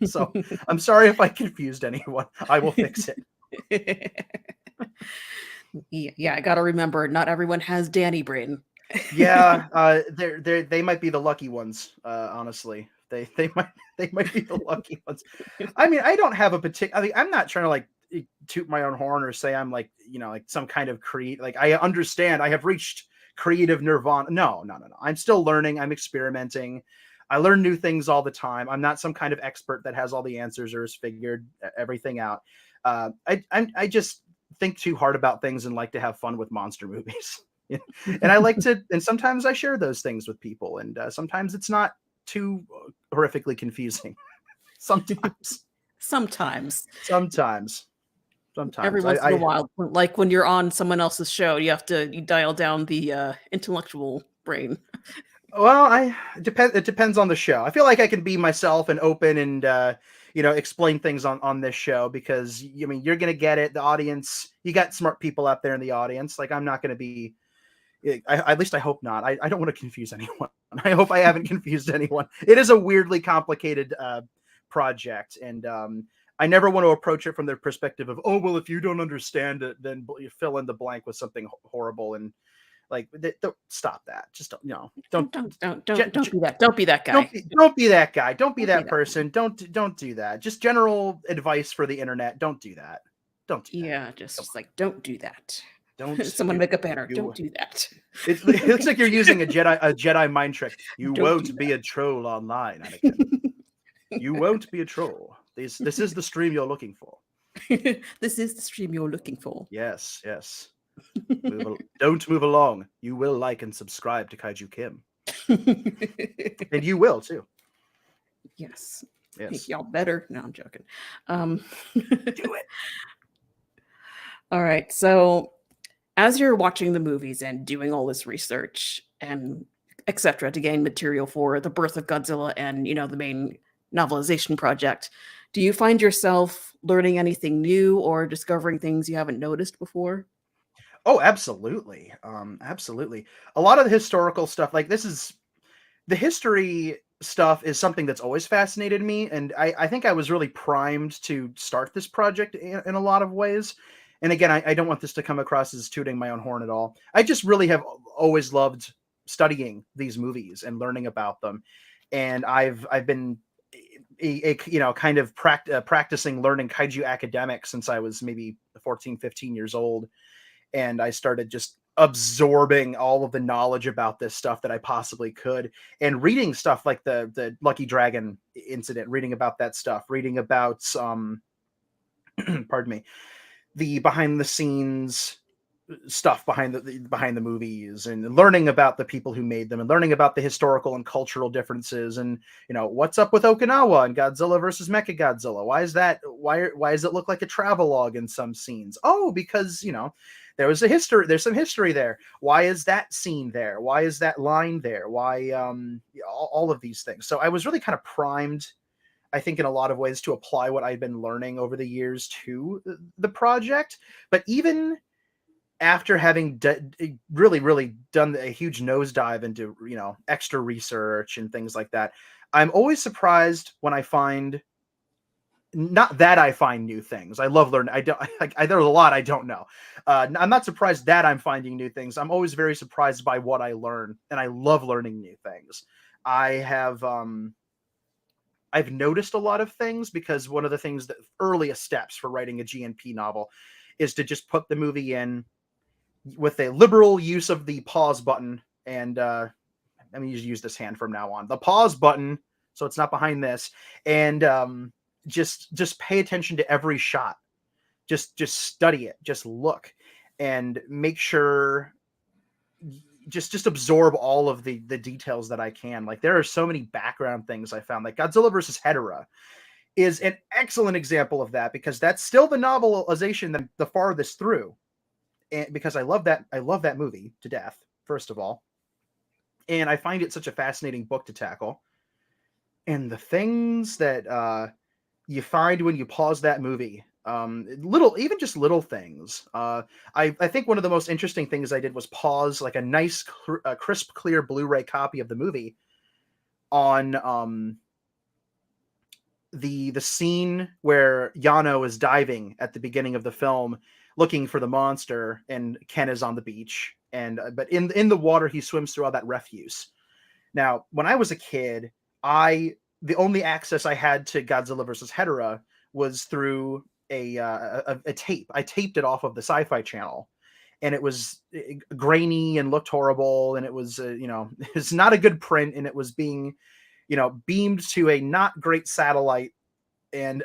So I'm sorry if I confused anyone. I will fix it. Yeah, I gotta remember, not everyone has Danny brain. Yeah, they might be the lucky ones. Honestly, they might be the lucky ones. I mean, I don't have a particular. I mean, I'm not trying to like toot my own horn or say I'm like like some kind of create. Like I understand I have reached creative nirvana. No, no, no, no. I'm still learning. I'm experimenting. I learn new things all the time. I'm not some kind of expert that has all the answers or has figured everything out. I just think too hard about things and like to have fun with monster movies. And I like to, and sometimes I share those things with people, and sometimes it's not too horrifically confusing. Sometimes, Sometimes. sometimes, Every sometimes. once in a while, like when you're on someone else's show, you dial down the intellectual brain. Well, it depends on the show. I feel like I can be myself and open and explain things on this show because I mean you're gonna get it. The audience, you got smart people out there in the audience. Like I'm not gonna be. At least I hope not. I don't want to confuse anyone. I hope I haven't confused anyone. It is a weirdly complicated project, and I never want to approach it from the perspective of, oh well, if you don't understand it, then you fill in the blank with something horrible and like don't stop that. Just don't Be that. Don't be that guy. don't be that guy. Don't be that that person. Don't do that. Just general advice for the internet. Don't do that. Don't do that. Yeah, just like don't do that. Don't Someone make a banner. Don't do that. It looks like you're using a Jedi mind trick. You Don't won't do be a troll online, Anakin. You won't be a troll. This is the stream you're looking for. This is the stream you're looking for. Yes, yes. Don't move along. You will like and subscribe to Kaiju Kim. And you will too. Yes. Yes. Y'all better. No, I'm joking. Do it. All right. So as you're watching the movies and doing all this research and etc. to gain material for the Birth of Godzilla and the main novelization project, do you find yourself learning anything new or discovering things you haven't noticed before? Oh, absolutely. Absolutely. A lot of the historical stuff, like the history stuff is something that's always fascinated me. And I think I was really primed to start this project in a lot of ways. And again, I don't want this to come across as tooting my own horn at all. I just really have always loved studying these movies and learning about them. And I've been kind of practicing learning kaiju academics since I was maybe 14, 15 years old. And I started just absorbing all of the knowledge about this stuff that I possibly could, and reading stuff like the Lucky Dragon incident, reading about that stuff, reading about pardon me, the behind the scenes stuff behind the movies, and learning about the people who made them, and learning about the historical and cultural differences, and what's up with Okinawa and Godzilla versus Mechagodzilla. Why does it look like a travelogue in some scenes? Oh, because there's some history there. Why is that scene there? Why is that line there? Why all of these things. So I was really kind of primed, I think, in a lot of ways to apply what I'd been learning over the years to the project. But even after having really done a huge nosedive into extra research and things like that, I'm always surprised when I find, not that I find new things. I love learning. There's a lot I don't know. I'm not surprised that I'm finding new things. I'm always very surprised by what I learn, and I love learning new things. I've noticed a lot of things because one of the things that earliest steps for writing a GNP novel is to just put the movie in with a liberal use of the pause button. And I'm going to use this hand from now on. The pause button, so it's not behind this. And just pay attention to every shot. Just study it. Just look and make sure. Just absorb all of the details that I can. Like there are so many background things I found. Like Godzilla versus Hedorah is an excellent example of that because that's still the novelization that the farthest through. and because I love that movie to death, first of all, and I find it such a fascinating book to tackle. And the things that you find when you pause that movie, little, even just little things. I think one of the most interesting things I did was pause like a nice, crisp, clear Blu-ray copy of the movie on the scene where Yano is diving at the beginning of the film, looking for the monster, and Ken is on the beach, and but in the water he swims through all that refuse. Now, when I was a kid, I the only access I had to Godzilla versus Hedorah was through a tape. I taped it off of the Sci-Fi Channel, and it was grainy and looked horrible, and it was it's not a good print, and it was being beamed to a not great satellite, and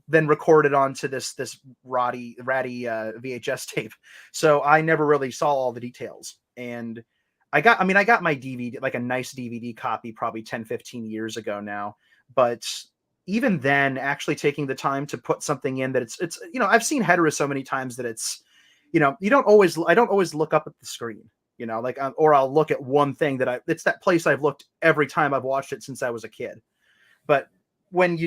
then recorded onto this ratty VHS tape. So I never really saw all the details, and I got my DVD, like a nice DVD copy, probably 10-15 years ago now. But even then, actually taking the time to put something in that it's I've seen Hedorah so many times that it's I don't always look up at the screen, like or I'll look at one thing it's that place I've looked every time I've watched it since I was a kid. But when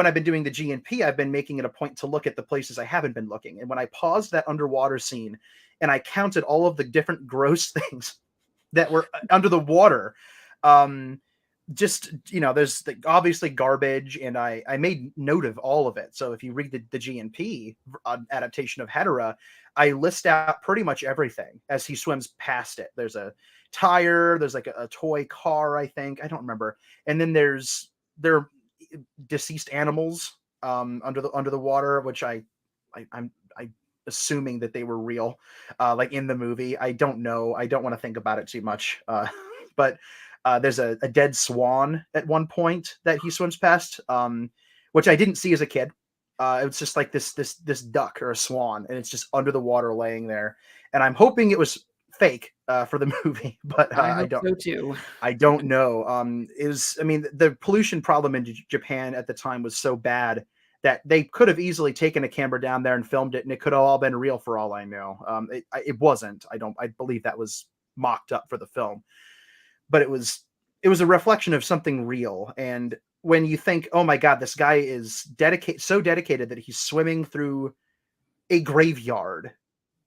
I've been doing the G&P, I've been making it a point to look at the places I haven't been looking. And when I paused that underwater scene and I counted all of the different gross things that were under the water, there's obviously garbage, and I made note of all of it. So if you read the G&P adaptation of Hedorah, I list out pretty much everything as he swims past it. There's a tire, there's like a toy car, I think, I don't remember, and then there are deceased animals under the water, which I'm assuming that they were real, like in the movie. I don't know. I don't want to think about it too much. But there's a dead swan at one point that he swims past, which I didn't see as a kid. It's just like this duck or a swan, and it's just under the water laying there. And I'm hoping it was fake for the movie, but I I hope don't. so too. I don't know. The pollution problem in Japan at the time was so bad that they could have easily taken a camera down there and filmed it, and it could have all been real for all I know. It wasn't. I believe that was mocked up for the film, but it was a reflection of something real. And when you think, oh my God, this guy is so dedicated that he's swimming through a graveyard.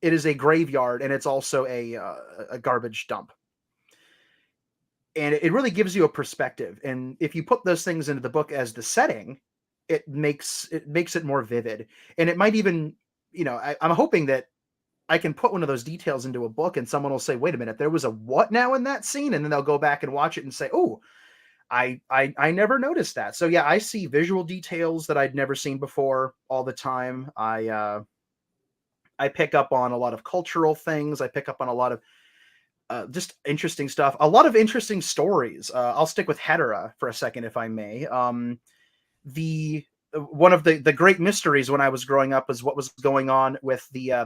It is a graveyard, and it's also a garbage dump. And it really gives you a perspective. And if you put those things into the book as the setting, it makes it more vivid. And it might even, I'm hoping that I can put one of those details into a book and someone will say, wait a minute, there was a what now in that scene? And then they'll go back and watch it and say, oh, I never noticed that. So yeah, I see visual details that I'd never seen before all the time. I pick up on a lot of cultural things. I pick up on a lot of just interesting stuff, a lot of interesting stories. I'll stick with Hedorah for a second, if I may. One of the great mysteries when I was growing up is what was going on with the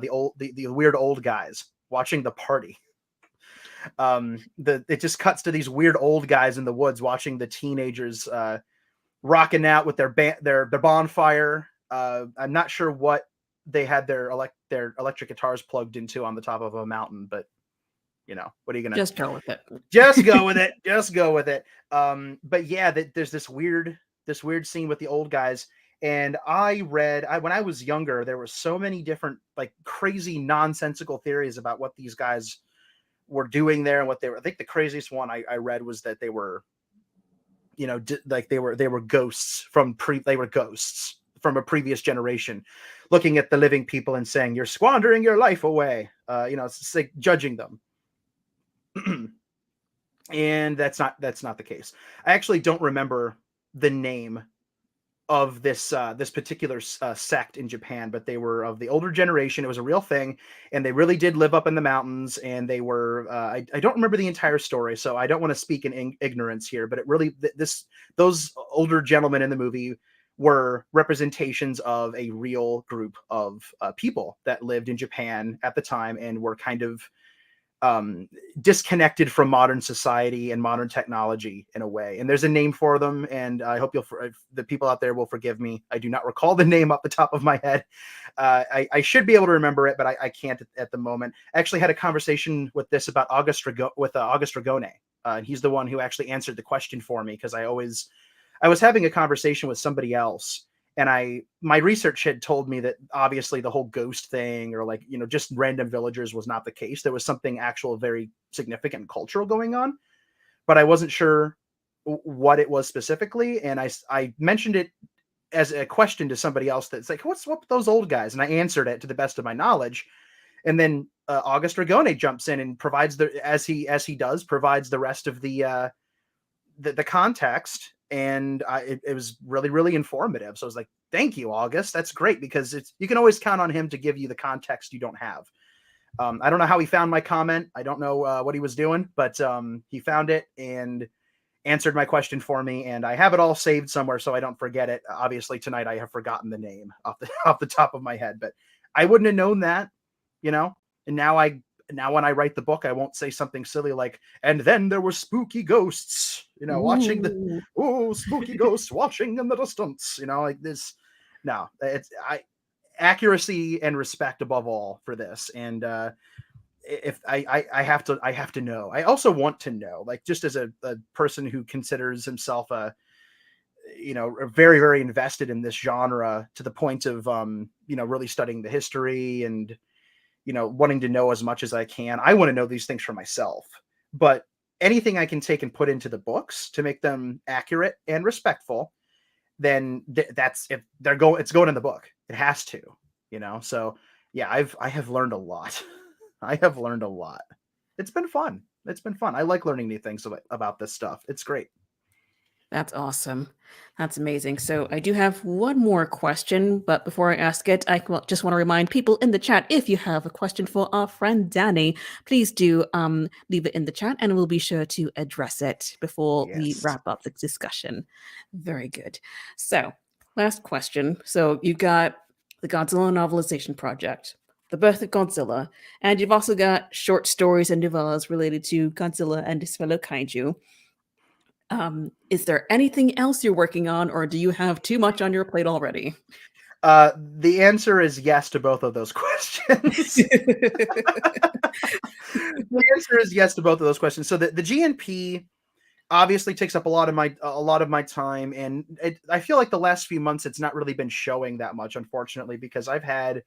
weird old guys watching the party. It just cuts to these weird old guys in the woods watching the teenagers rocking out with their bonfire. I'm not sure what they had their electric guitars plugged into on the top of a mountain, but what are you gonna Just go with it. Just go with it. Just go with it. But yeah, there's this weird scene with the old guys. And when I was younger, there were so many different like crazy nonsensical theories about what these guys were doing there and what they were. I think the craziest one I read was that they were, they were ghosts they were ghosts from a previous generation, looking at the living people and saying, "You're squandering your life away." It's like judging them. And that's not the case. I actually don't remember the name of this particular sect in Japan, but they were of the older generation. It was a real thing, and they really did live up in the mountains. And they were I don't remember the entire story, so I don't want to speak in ignorance here. But it really those older gentlemen in the movie were representations of a real group of people that lived in Japan at the time and were kind of disconnected from modern society and modern technology in a way. And there's a name for them, and I hope the people out there will forgive me. I do not recall the name off the top of my head. I should be able to remember it, but I can't at the moment. I actually had a conversation with August Ragone. And he's the one who actually answered the question for me, because I was having a conversation with somebody else, and my research had told me that obviously the whole ghost thing, or just random villagers, was not the case. There was something actual very significant and cultural going on, but I wasn't sure what it was specifically. And I mentioned it as a question to somebody else, that's like, what's with those old guys? And I answered it to the best of my knowledge. And then August Ragone jumps in and provides as he does, provides the rest of the context. And it was really, really informative. So I was like, thank you, August. That's great, because you can always count on him to give you the context you don't have. I don't know how he found my comment. I don't know what he was doing, but he found it and answered my question for me. And I have it all saved somewhere so I don't forget it. Obviously tonight I have forgotten the name off the top of my head, but I wouldn't have known that, and now when I write the book, I won't say something silly like, and then there were spooky ghosts, watching spooky ghosts watching in the distance, like this. No, accuracy and respect above all for this. And if I have to know, I also want to know, like, just as a person who considers himself very, very invested in this genre, to the point of, really studying the history and, wanting to know as much as I can. I want to know these things for myself, but anything I can take and put into the books to make them accurate and respectful, then it's going in the book. It has to, so yeah, I have learned a lot. I have learned a lot. It's been fun. I like learning new things about this stuff. It's great. That's awesome. That's amazing. So I do have one more question, but before I ask it, I just want to remind people in the chat, if you have a question for our friend Danny, please do leave it in the chat, and we'll be sure to address it before we wrap up the discussion. Very good. So last question. So you got the Godzilla Novelization Project, the Birth of Godzilla, and you've also got short stories and novellas related to Godzilla and his fellow kaiju. Is there anything else you're working on, or do you have too much on your plate already? The answer is yes to both of those questions. The answer is yes to both of those questions. So the GNP obviously takes up a lot of my time, and I feel like the last few months it's not really been showing that much, unfortunately, because I've had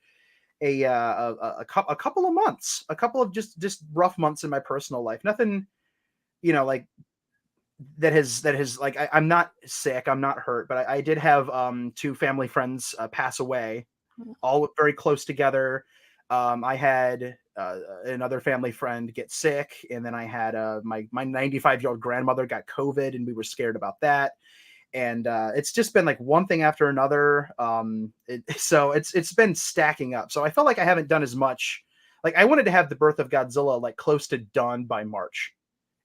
a couple of months, a couple of just rough months in my personal life. Nothing, like that has like, I'm not sick, I'm not hurt, but I did have two family friends pass away, all very close together. I had another family friend get sick, and then I had my 95-year-old grandmother got COVID, and we were scared about that. And it's just been like one thing after another. So it's been stacking up. So I felt like I haven't done as much. Like, I wanted to have the Birth of Godzilla like close to done by March,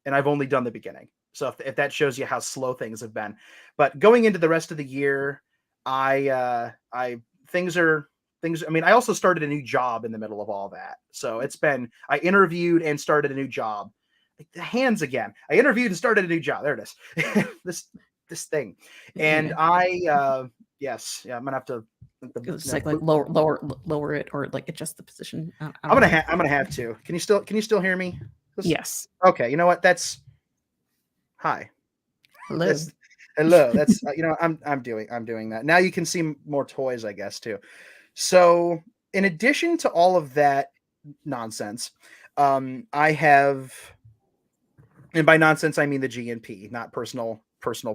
and I've only done the beginning. So if that shows you how slow things have been, but going into the rest of the year, I mean, I also started a new job in the middle of all that. So I interviewed and started a new job. Like, the hands again. I interviewed and started a new job. There it is. this thing. And yes, yeah, I'm gonna have to. It's like lower it, or like adjust the position. I'm gonna have to. Can you still hear me? Yes. Okay. You know what? That's. Hi. Hello. Hello. That's I'm doing that. Now you can see more toys, I guess, too. So in addition to all of that nonsense, I have, and by nonsense I mean the GNP, not personal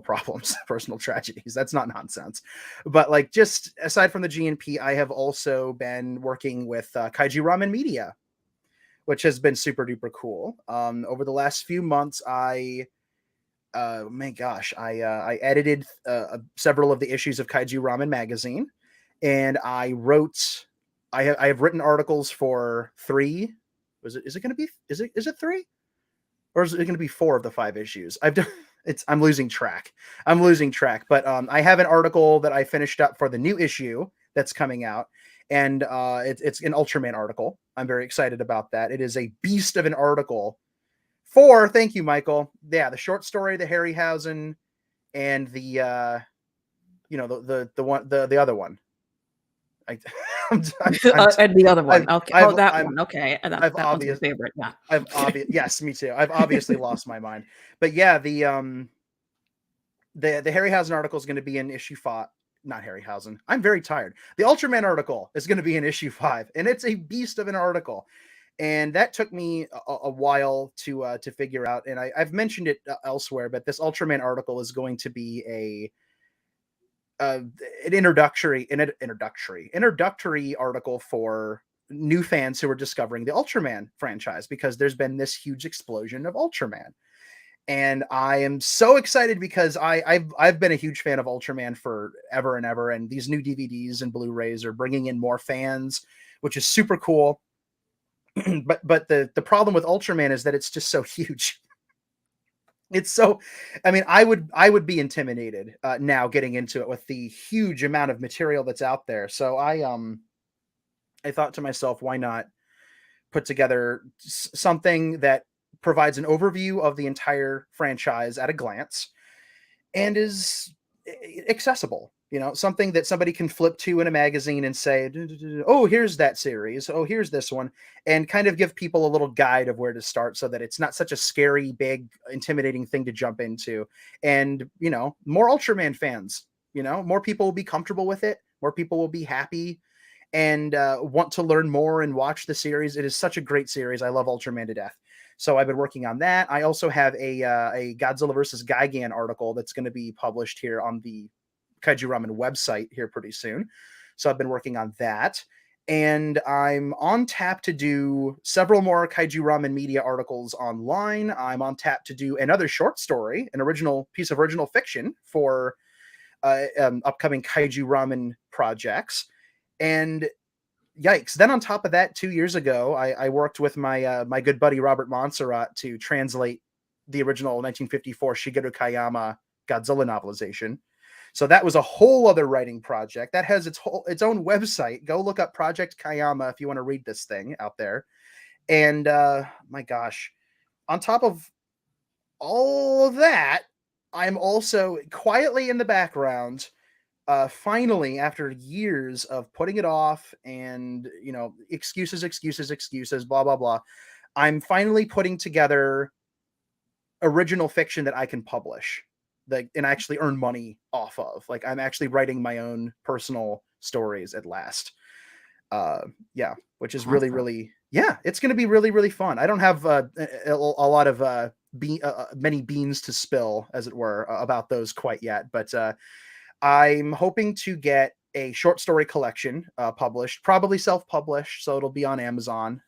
problems, personal tragedies. That's not nonsense. But like, just aside from the GNP, I have also been working with Kaiju Ramen Media, which has been super duper cool. Over the last few months, I edited several of the issues of Kaiju Ramen magazine, and I have written articles for 3. Is it 3? Or is it going to be 4 of the 5 issues? I'm losing track. But I have an article that I finished up for the new issue that's coming out, and it's an Ultraman article. I'm very excited about that. It is a beast of an article for, thank you, Michael. Yeah, the short story, the Harryhausen, and the the one, the other one. I, And the other one. Okay. Oh, that I'm one. Okay. And I've that one's my obvious favorite. Yeah. yes, me too. I've obviously lost my mind. But yeah, the Harryhausen article is going to be in issue 5. Not Harryhausen. I'm very tired. The Ultraman article is going to be in issue 5, and it's a beast of an article. And that took me a while to figure out. And I've mentioned it elsewhere, but this Ultraman article is going to be an introductory article for new fans who are discovering the Ultraman franchise, because there's been this huge explosion of Ultraman. And I am so excited because I've been a huge fan of Ultraman for ever and ever, and these new DVDs and Blu-rays are bringing in more fans, which is super cool. but the problem with Ultraman is that it's just so huge. It's so, I mean, I would be intimidated now getting into it with the huge amount of material that's out there. So I thought to myself, why not put together something that provides an overview of the entire franchise at a glance and is accessible, something that somebody can flip to in a magazine and say, oh, here's that series, oh, here's this one, and kind of give people a little guide of where to start, so that it's not such a scary, big, intimidating thing to jump into. And more Ultraman fans, more people will be comfortable with it, more people will be happy and want to learn more and watch the series. It is such a great series. I love Ultraman to death. So I've been working on that. I also have a Godzilla versus Gigan article that's going to be published here on the Kaiju Ramen website here pretty soon. So I've been working on that. And I'm on tap to do several more Kaiju Ramen media articles online. I'm on tap to do another short story, an original piece of original fiction for upcoming Kaiju Ramen projects. And yikes. Then on top of that, 2 years ago, I worked with my my good buddy Robert Montserrat to translate the original 1954 Shigeru Kayama Godzilla novelization. So that was a whole other writing project that has its own website. Go look up Project Kayama if you want to read this thing out there. And my gosh, on top of all of that, I'm also quietly in the background, finally, after years of putting it off and, excuses, blah, blah, blah, I'm finally putting together original fiction that I can publish, and actually earn money off of. Like, I'm actually writing my own personal stories at last. Yeah, which is really, really, yeah, it's going to be really, really fun. I don't have a lot of many beans to spill, as it were, about those quite yet, but I'm hoping to get a short story collection published, probably self-published, so it'll be on Amazon.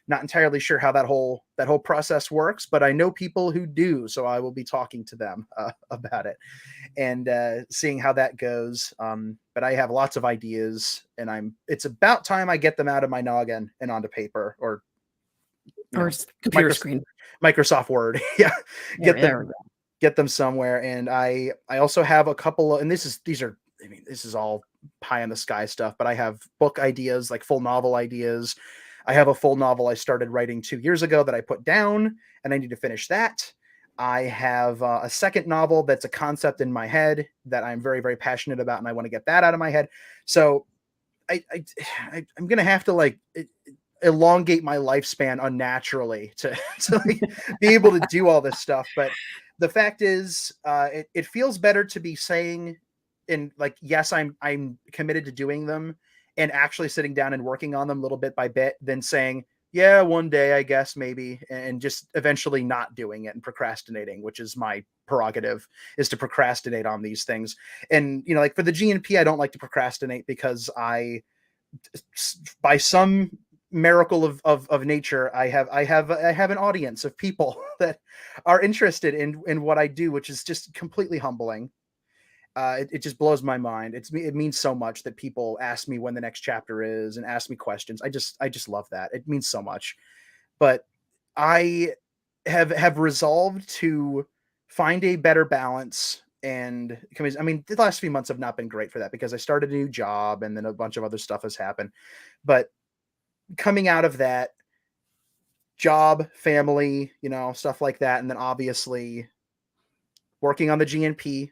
Not entirely sure how that whole process works, but I know people who do, so I will be talking to them about it and seeing how that goes. But I have lots of ideas, and it's about time I get them out of my noggin and onto paper, or computer screen. Microsoft Word. Yeah, There get them somewhere. And I also have a couple of, and this is all pie in the sky stuff, but I have book ideas, like full novel ideas. I have a full novel I started writing 2 years ago that I put down, and I need to finish that. I have a second novel that's a concept in my head that I'm very, very passionate about, and I want to get that out of my head. So I'm going to have to elongate my lifespan unnaturally to be able to do all this stuff. But the fact is, it feels better to be saying, yes, I'm committed to doing them and actually sitting down and working on them little bit by bit, than saying, yeah, one day, I guess, maybe, and just eventually not doing it and procrastinating, which is my prerogative, is to procrastinate on these things. And, for the GNP, I don't like to procrastinate because by some miracle of nature, I have an audience of people that are interested in what I do, which is just completely humbling. It just blows my mind. It means so much that people ask me when the next chapter is and ask me questions. I just love that. It means so much. But I have resolved to find a better balance And I mean, the last few months have not been great for that because I started a new job and then a bunch of other stuff has happened. But coming out of that, job, family, stuff like that, and then obviously working on the GNP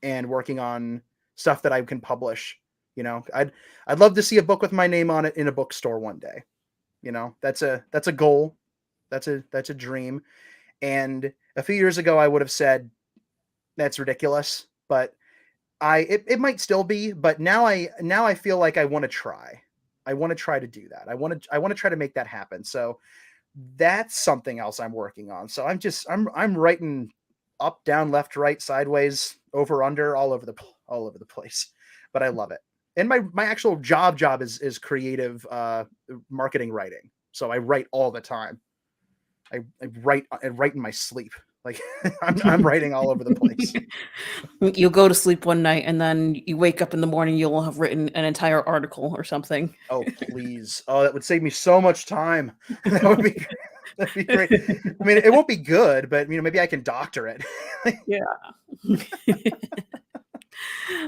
and working on stuff that I can publish. I'd love to see a book with my name on it in a bookstore one day. That's a goal. That's a dream. And a few years ago, I would have said that's ridiculous, but it might still be. But now I feel like I want to try. I want to try to do that. I want to try to make that happen. So that's something else I'm working on. So I'm writing up, down, left, right, sideways, over, under, all over the place. But I love it. And my actual job is creative marketing writing. So I write all the time. I write in my sleep. Like I'm writing all over the place. You'll go to sleep one night and then you wake up in the morning, you'll have written an entire article or something. Oh, please. Oh, that would save me so much time. That'd be great. I mean, it won't be good, but maybe I can doctor it. Yeah.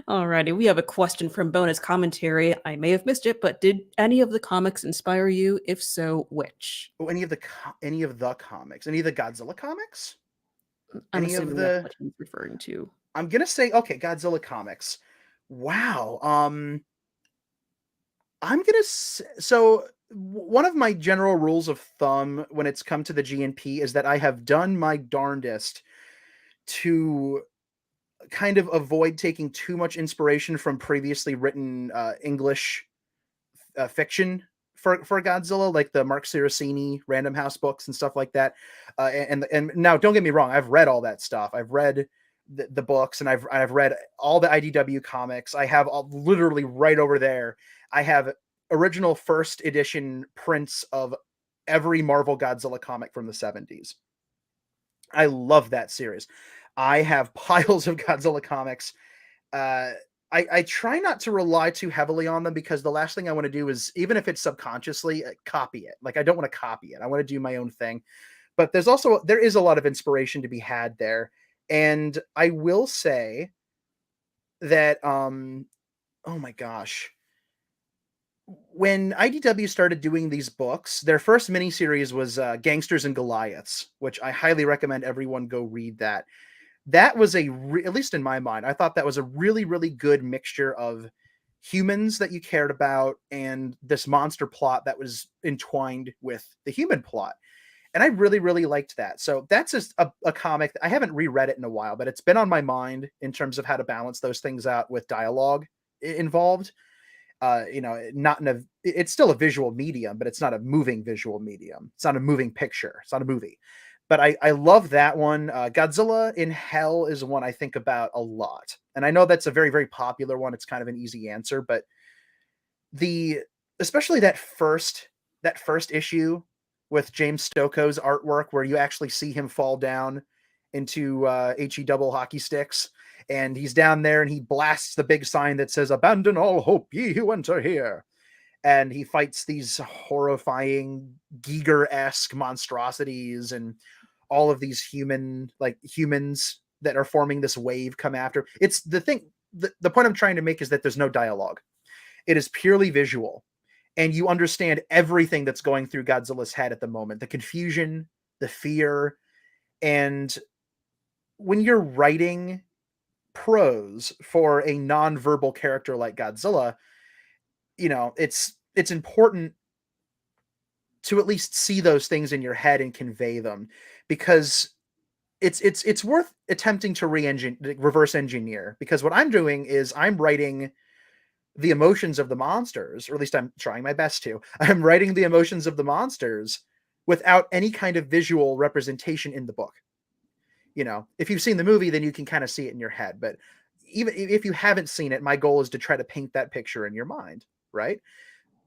Alrighty, we have a question from Bonus Commentary. I may have missed it, but did any of the comics inspire you? If so, which? Oh, any of the comics? Any of the Godzilla comics? I'm Any of assuming that's the? what he's referring to. I'm gonna say okay, Godzilla comics. Wow. I'm gonna so one of my general rules of thumb when it's come to the GNP is that I have done my darndest to kind of avoid taking too much inspiration from previously written English fiction for Godzilla, like the Mark Cirasini Random House books and stuff like that. And now, don't get me wrong, I've read all that stuff. I've read the books, and I've read all the IDW comics. I have literally right over there. I have original first edition prints of every Marvel Godzilla comic from the 70s. I love that series. I have piles of Godzilla comics. I try not to rely too heavily on them because the last thing I want to do is, even if it's subconsciously, copy it. Like, I don't want to copy it. I want to do my own thing. But there is a lot of inspiration to be had there. And I will say that, oh my gosh, when IDW started doing these books, their first miniseries was Gangsters and Goliaths, which I highly recommend everyone go read that. That was at least in my mind, I thought that was a really, really good mixture of humans that you cared about and this monster plot that was entwined with the human plot. And I really, really liked that. So that's just a comic. I haven't reread it in a while, but it's been on my mind in terms of how to balance those things out with dialogue involved. It's still a visual medium, but it's not a moving visual medium. It's not a moving picture. It's not a movie. But I love that one. Godzilla in Hell is one I think about a lot. And I know that's a very, very popular one. It's kind of an easy answer, but especially that first issue with James Stokoe's artwork, where you actually see him fall down into HE double hockey sticks, and he's down there and he blasts the big sign that says, "Abandon all hope, ye who enter here." And he fights these horrifying Giger-esque monstrosities, and all of these humans that are forming this wave come after. It's the thing. The point I'm trying to make is that there's no dialogue. It is purely visual. And you understand everything that's going through Godzilla's head at the moment. The confusion, the fear. And when you're writing prose for a non-verbal character like Godzilla, it's important to at least see those things in your head and convey them, because it's worth attempting to reverse engineer, because what I'm doing is I'm writing the emotions of the monsters, or at least I'm trying my best to. I'm writing the emotions of the monsters without any kind of visual representation in the book. If you've seen the movie, then you can kind of see it in your head. But even if you haven't seen it, my goal is to try to paint that picture in your mind, right?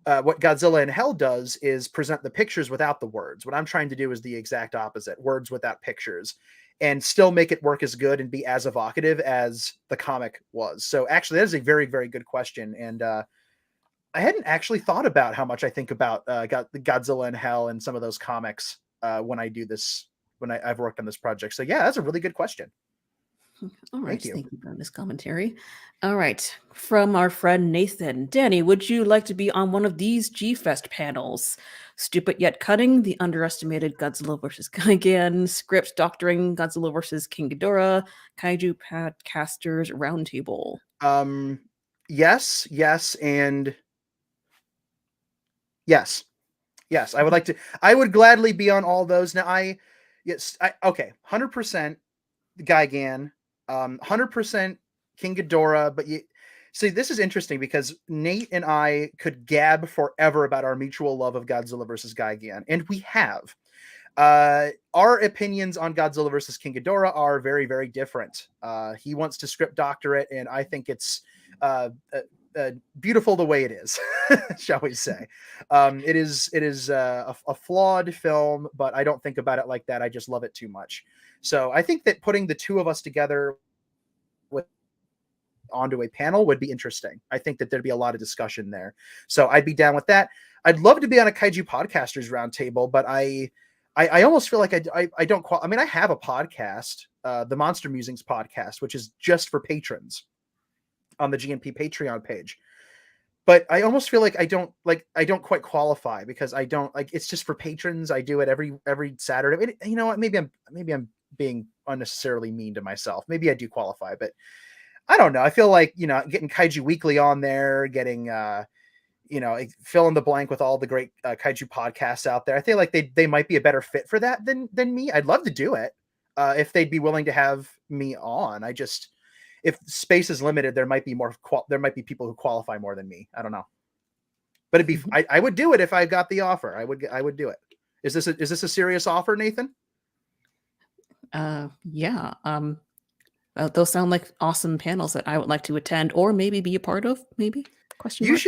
What Godzilla in Hell does is present the pictures without the words. What I'm trying to do is the exact opposite: words without pictures, and still make it work as good and be as evocative as the comic was. So actually, that is a very, very good question. And I hadn't actually thought about how much I think about Godzilla in Hell and some of those comics when I do this, when I've worked on this project. So yeah, that's a really good question. All right, Thank you. thank you for this commentary. All right, from our friend Nathan. Danny, would you like to be on one of these G-Fest panels? Stupid yet cutting, the underestimated Godzilla vs. Gigan, script doctoring Godzilla vs. King Ghidorah, Kaiju Podcasters Roundtable. Yes, yes, and yes. Yes, I would like to. I would gladly be on all those. Now, okay, 100% Gigan, 100% King Ghidorah. But you see, this is interesting because Nate and I could gab forever about our mutual love of Godzilla versus Gigan, and we have. Our opinions on Godzilla versus King Ghidorah are very, very different. He wants to script doctor it, and I think it's beautiful the way it is, shall we say. It is a flawed film, but I don't think about it like that. I just love it too much. So I think that putting the two of us together onto a panel would be interesting. I think that there'd be a lot of discussion there. So I'd be down with that. I'd love to be on a Kaiju Podcasters Roundtable, but I almost feel like I don't I mean, I have a podcast, the Monster Musings podcast, which is just for patrons on the GNP Patreon page. But I almost feel like I don't quite qualify because I don't like, it's just for patrons. I do it every Saturday. You know what? Maybe I'm being unnecessarily mean to myself. Maybe I do qualify, but I don't know. I feel like, getting Kaiju Weekly on there, getting fill in the blank with all the great Kaiju podcasts out there. I feel like they might be a better fit for that than me. I'd love to do it if they'd be willing to have me on. If space is limited, there might be people who qualify more than me. I don't know, but it'd be. I would do it if I got the offer. I would do it. Is this a serious offer, Nathan? Yeah. Those sound like awesome panels that I would like to attend or maybe be a part of. Maybe. Question mark?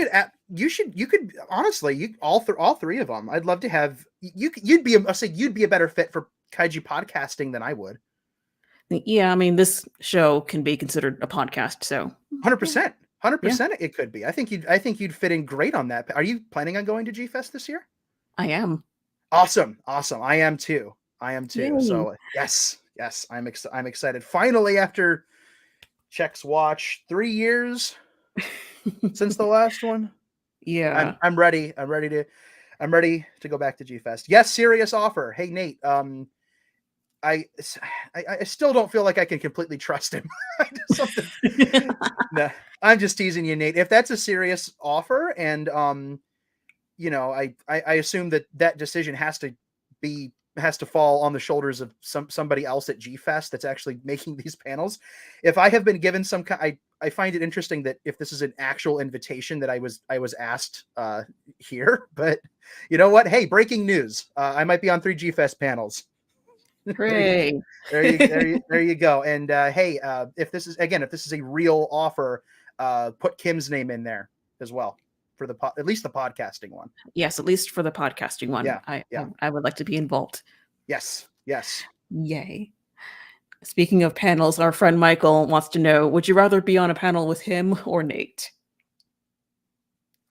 You could honestly, all three of them. I'd love to have you. You'd be a better fit for Kaiju podcasting than I would. Yeah, I mean, this show can be considered a podcast, so 100%, it could be. I think you'd fit in great on that. Are you planning on going to G-Fest this year? I am. Awesome. I am too. Yay. So yes, I'm excited. Finally, after Check's Watch, 3 years since the last one. Yeah, I'm ready. I'm ready to go back to G-Fest. Yes, serious offer. Hey, Nate. I still don't feel like I can completely trust him. No, I'm just teasing you, Nate. If that's a serious offer, and I assume that decision has to fall on the shoulders of somebody else at G-Fest that's actually making these panels. If I have been given some kind, I find it interesting that if this is an actual invitation that I was asked here, but you know what? Hey, breaking news! I might be on 3 G-Fest panels. hooray! There you go. And hey, if this is a real offer, put Kim's name in there as well for at least the podcasting one. Yes, at least for the podcasting one. Yeah, I would like to be involved. Yes. Yay. Speaking of panels, our friend Michael wants to know, would you rather be on a panel with him or Nate?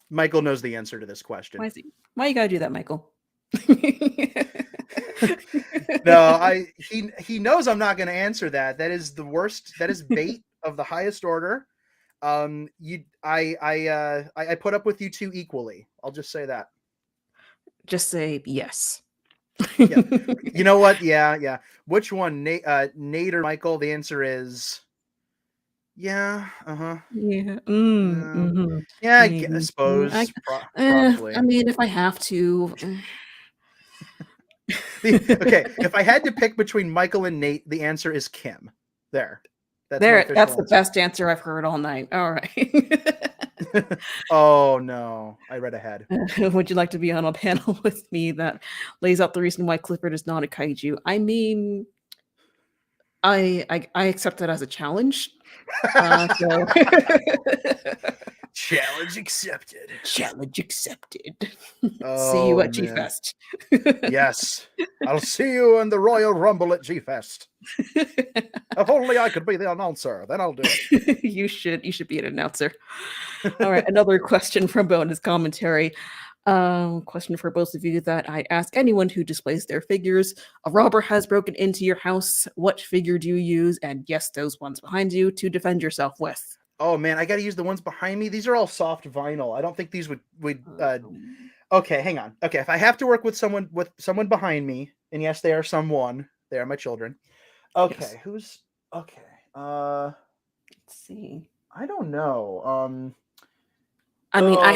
Michael knows the answer to this question. Why you gotta do that, Michael? No, he knows I'm not going to answer that. That is the worst. That is bait of the highest order. I put up with you two equally. I'll just say that. Just say yes. Yeah. You know what? Yeah. Which one, Nate or Michael? The answer is yeah. Yeah. Yeah, I suppose. Probably. I mean, if I have to. Okay, if I had to pick between Michael and Nate, the answer is Kim. That's the best answer I've heard all night. All right. Oh no, I read ahead. Would you like to be on a panel with me that lays out the reason why Clifford is not a kaiju? I mean, I accept that as a challenge. So. Challenge accepted. Challenge accepted. Oh, see you at G-Fest. Yes. I'll see you in the Royal Rumble at G-Fest. If only I could be the announcer, then I'll do it. You should be an announcer. All right, another question from bonus commentary. Question for both of you that I ask anyone who displays their figures. A robber has broken into your house. What figure do you use? And yes, those ones behind you to defend yourself with. Oh man, I got to use the ones behind me. These are all soft vinyl. I don't think these would. Um, Okay, hang on. Okay, if I have to work with someone behind me, and yes, they are someone. They are my children. yes. Okay, who's okay? Let's see. I don't know. I mean, Oh, I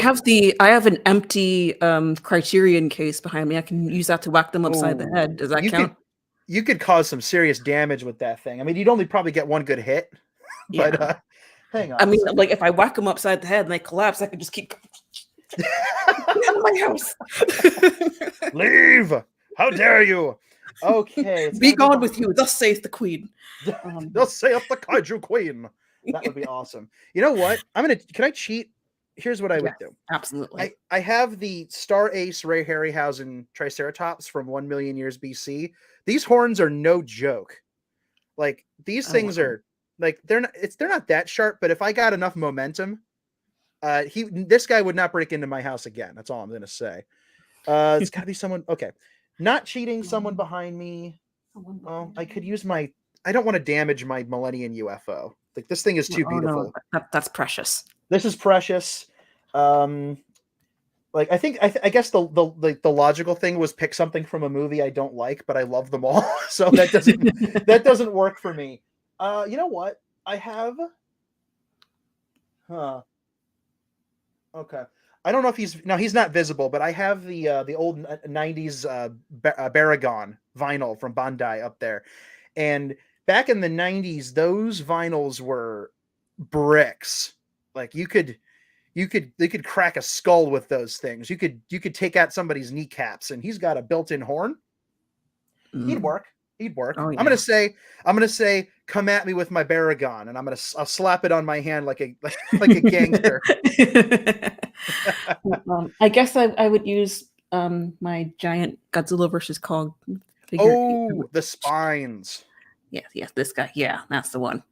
have an empty Criterion case behind me. I can use that to whack them upside the head. Does that count? You could cause some serious damage with that thing. I mean, you'd only probably get one good hit, but Yeah. hang on I a mean, second. like if I whack them upside the head and they collapse, I could just keep get out of my house. Leave! How dare you? Okay, it's Be gotta gone with you. Thus saith the queen. They'll say up the Kaiju Queen. That would be awesome. You know what? Can I cheat? Here's what I would Yes, do. absolutely. I have the Star Ace Ray Harryhausen Triceratops from 1 million years BC. These horns are no joke. Like these Oh, things wow. are like they're not that sharp, but if I got enough momentum, this guy would not break into my house again. That's all I'm gonna say. It's gotta be someone okay. Not cheating, someone behind me. Well, I could use my I don't want to damage my Millennium UFO. Like this thing is too Oh no, beautiful. that's precious. This is precious. Um, like I guess the logical thing was pick something from a movie I don't like, but I love them all, so that doesn't work for me. You know what? I have. Huh. Okay. I don't know if he's not visible, but I have the old '90s Baragon vinyl from Bandai up there, and back in the '90s, those vinyls were bricks. Like they could crack a skull with those things. You could take out somebody's kneecaps, and he's got a built-in horn. He'd Mm. work. He'd work. Oh I'm yeah. gonna say, come at me with my Baragon, and I'll slap it on my hand like a like a gangster. I guess I would use my giant Godzilla versus Kong figure. Oh, the spines. Yes, this guy. Yeah, that's the one.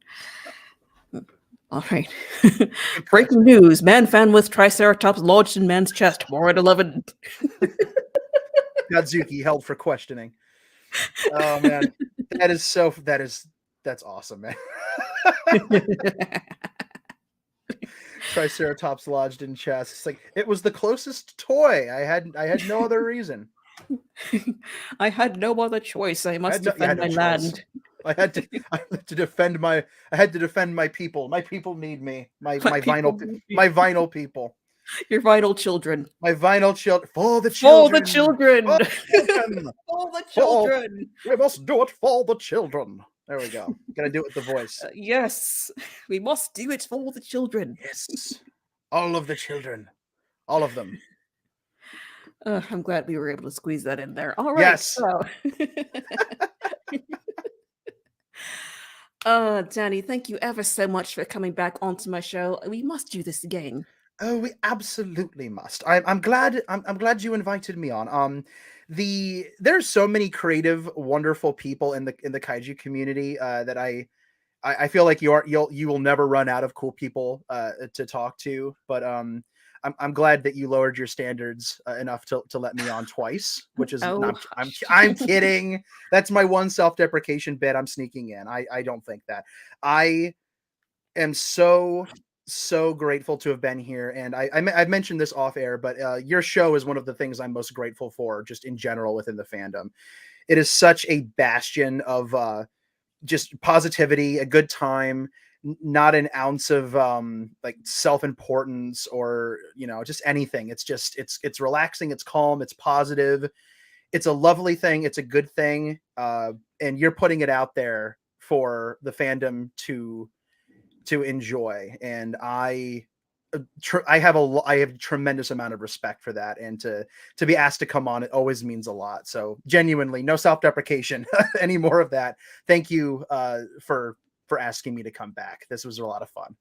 All right. Good Breaking news: Man found with Triceratops lodged in man's chest. More at 11. Godzuki held for questioning. Oh man, that's awesome, man. Triceratops lodged in chest. It's like it was the closest toy. I had no other reason. I had no other choice. I must You had defend no my choice. land. I had to defend my people. My people need me. My vinyl people. Your vital children. My vinyl children for the For the children. children. For the children. For the children. We must do it for the children. There we go. Gotta do it with the voice. Yes, we must do it for the children. Yes. All of the children. All of them. I'm glad we were able to squeeze that in there. All right, Yes. so. Danny, thank you ever so much for coming back onto my show. We must do this again. Oh, we absolutely must. I'm glad. I'm glad you invited me on. There's so many creative, wonderful people in the kaiju community that I feel like you will never run out of cool people to talk to. But I'm glad that you lowered your standards enough to let me on twice, which is Oh, I'm kidding. That's my one self-deprecation bit I'm sneaking in. I don't think that. I am so grateful to have been here, and I've mentioned this off air, but your show is one of the things I'm most grateful for, just in general within the fandom. It is such a bastion of just positivity, a good time, not an ounce of like self-importance or just anything. It's relaxing, it's calm, it's positive, it's a lovely thing, it's a good thing, and you're putting it out there for the fandom to enjoy, and I have a tremendous amount of respect for that, and to be asked to come on, it always means a lot. So genuinely, no self-deprecation, any more of that. Thank you for asking me to come back. This was a lot of fun.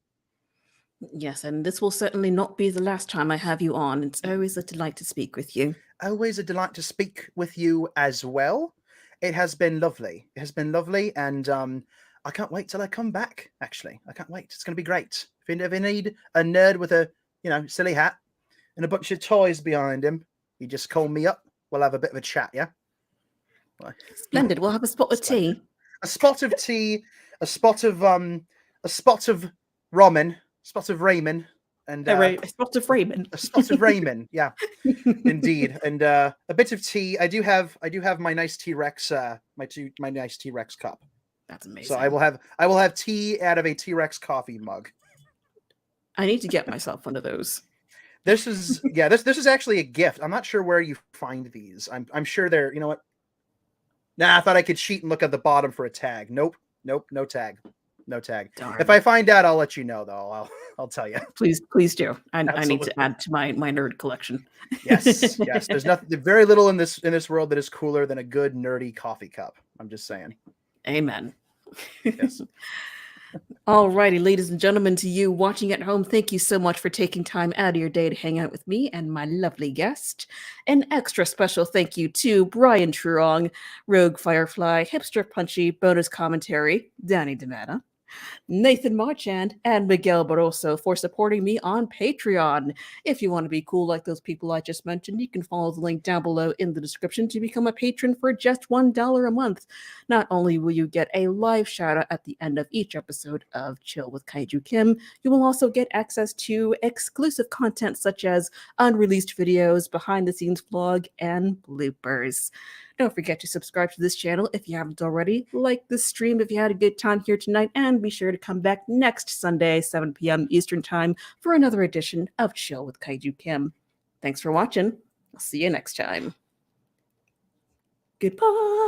yes, and this will certainly not be the last time I have you on. It's always a delight to speak with you. Always a delight to speak with you as well. It has been lovely. It has been lovely, and I can't wait till I come back. Actually, I can't wait. It's going to be great. If you ever need a nerd with a silly hat and a bunch of toys behind him, You just call me up. We'll have a bit of a chat, yeah? Splendid. We'll have a spot of Splendid. tea. A spot of tea, a spot of ramen, a spot of ramen, and A spot of ramen. a spot of ramen. Yeah, indeed, and a bit of tea. I do have my nice T-Rex, my nice T-Rex cup. That's amazing. So I will have tea out of a T-Rex coffee mug. I need to get myself one of those. This is this is actually a gift. I'm not sure where you find these. I'm sure they're, you know what? Nah, I thought I could cheat and look at the bottom for a tag. Nope, no tag. No tag. Darn. If I find out, I'll let you know, though. I'll tell you. Please do. I need to add to my nerd collection. Yes. There's very little in this world that is cooler than a good nerdy coffee cup. I'm just saying. Amen. Yes. Alrighty, ladies and gentlemen, to you watching at home, thank you so much for taking time out of your day to hang out with me and my lovely guest. An extra special thank you to Brian Truong, Rogue Firefly, Hipster Punchy, bonus commentary, Danny DiManna, Nathan Marchand, and Miguel Barroso for supporting me on Patreon. If you want to be cool like those people I just mentioned, you can follow the link down below in the description to become a patron for just $1 a month. Not only will you get a live shout out at the end of each episode of Chill with Kaiju Kim, you will also get access to exclusive content such as unreleased videos, behind the scenes vlog, and bloopers. Don't forget to subscribe to this channel if you haven't already, like this stream if you had a good time here tonight, and be sure to come back next Sunday, 7 p.m. Eastern Time, for another edition of Chill with Kaiju Kim. Thanks for watching. I'll see you next time. Goodbye.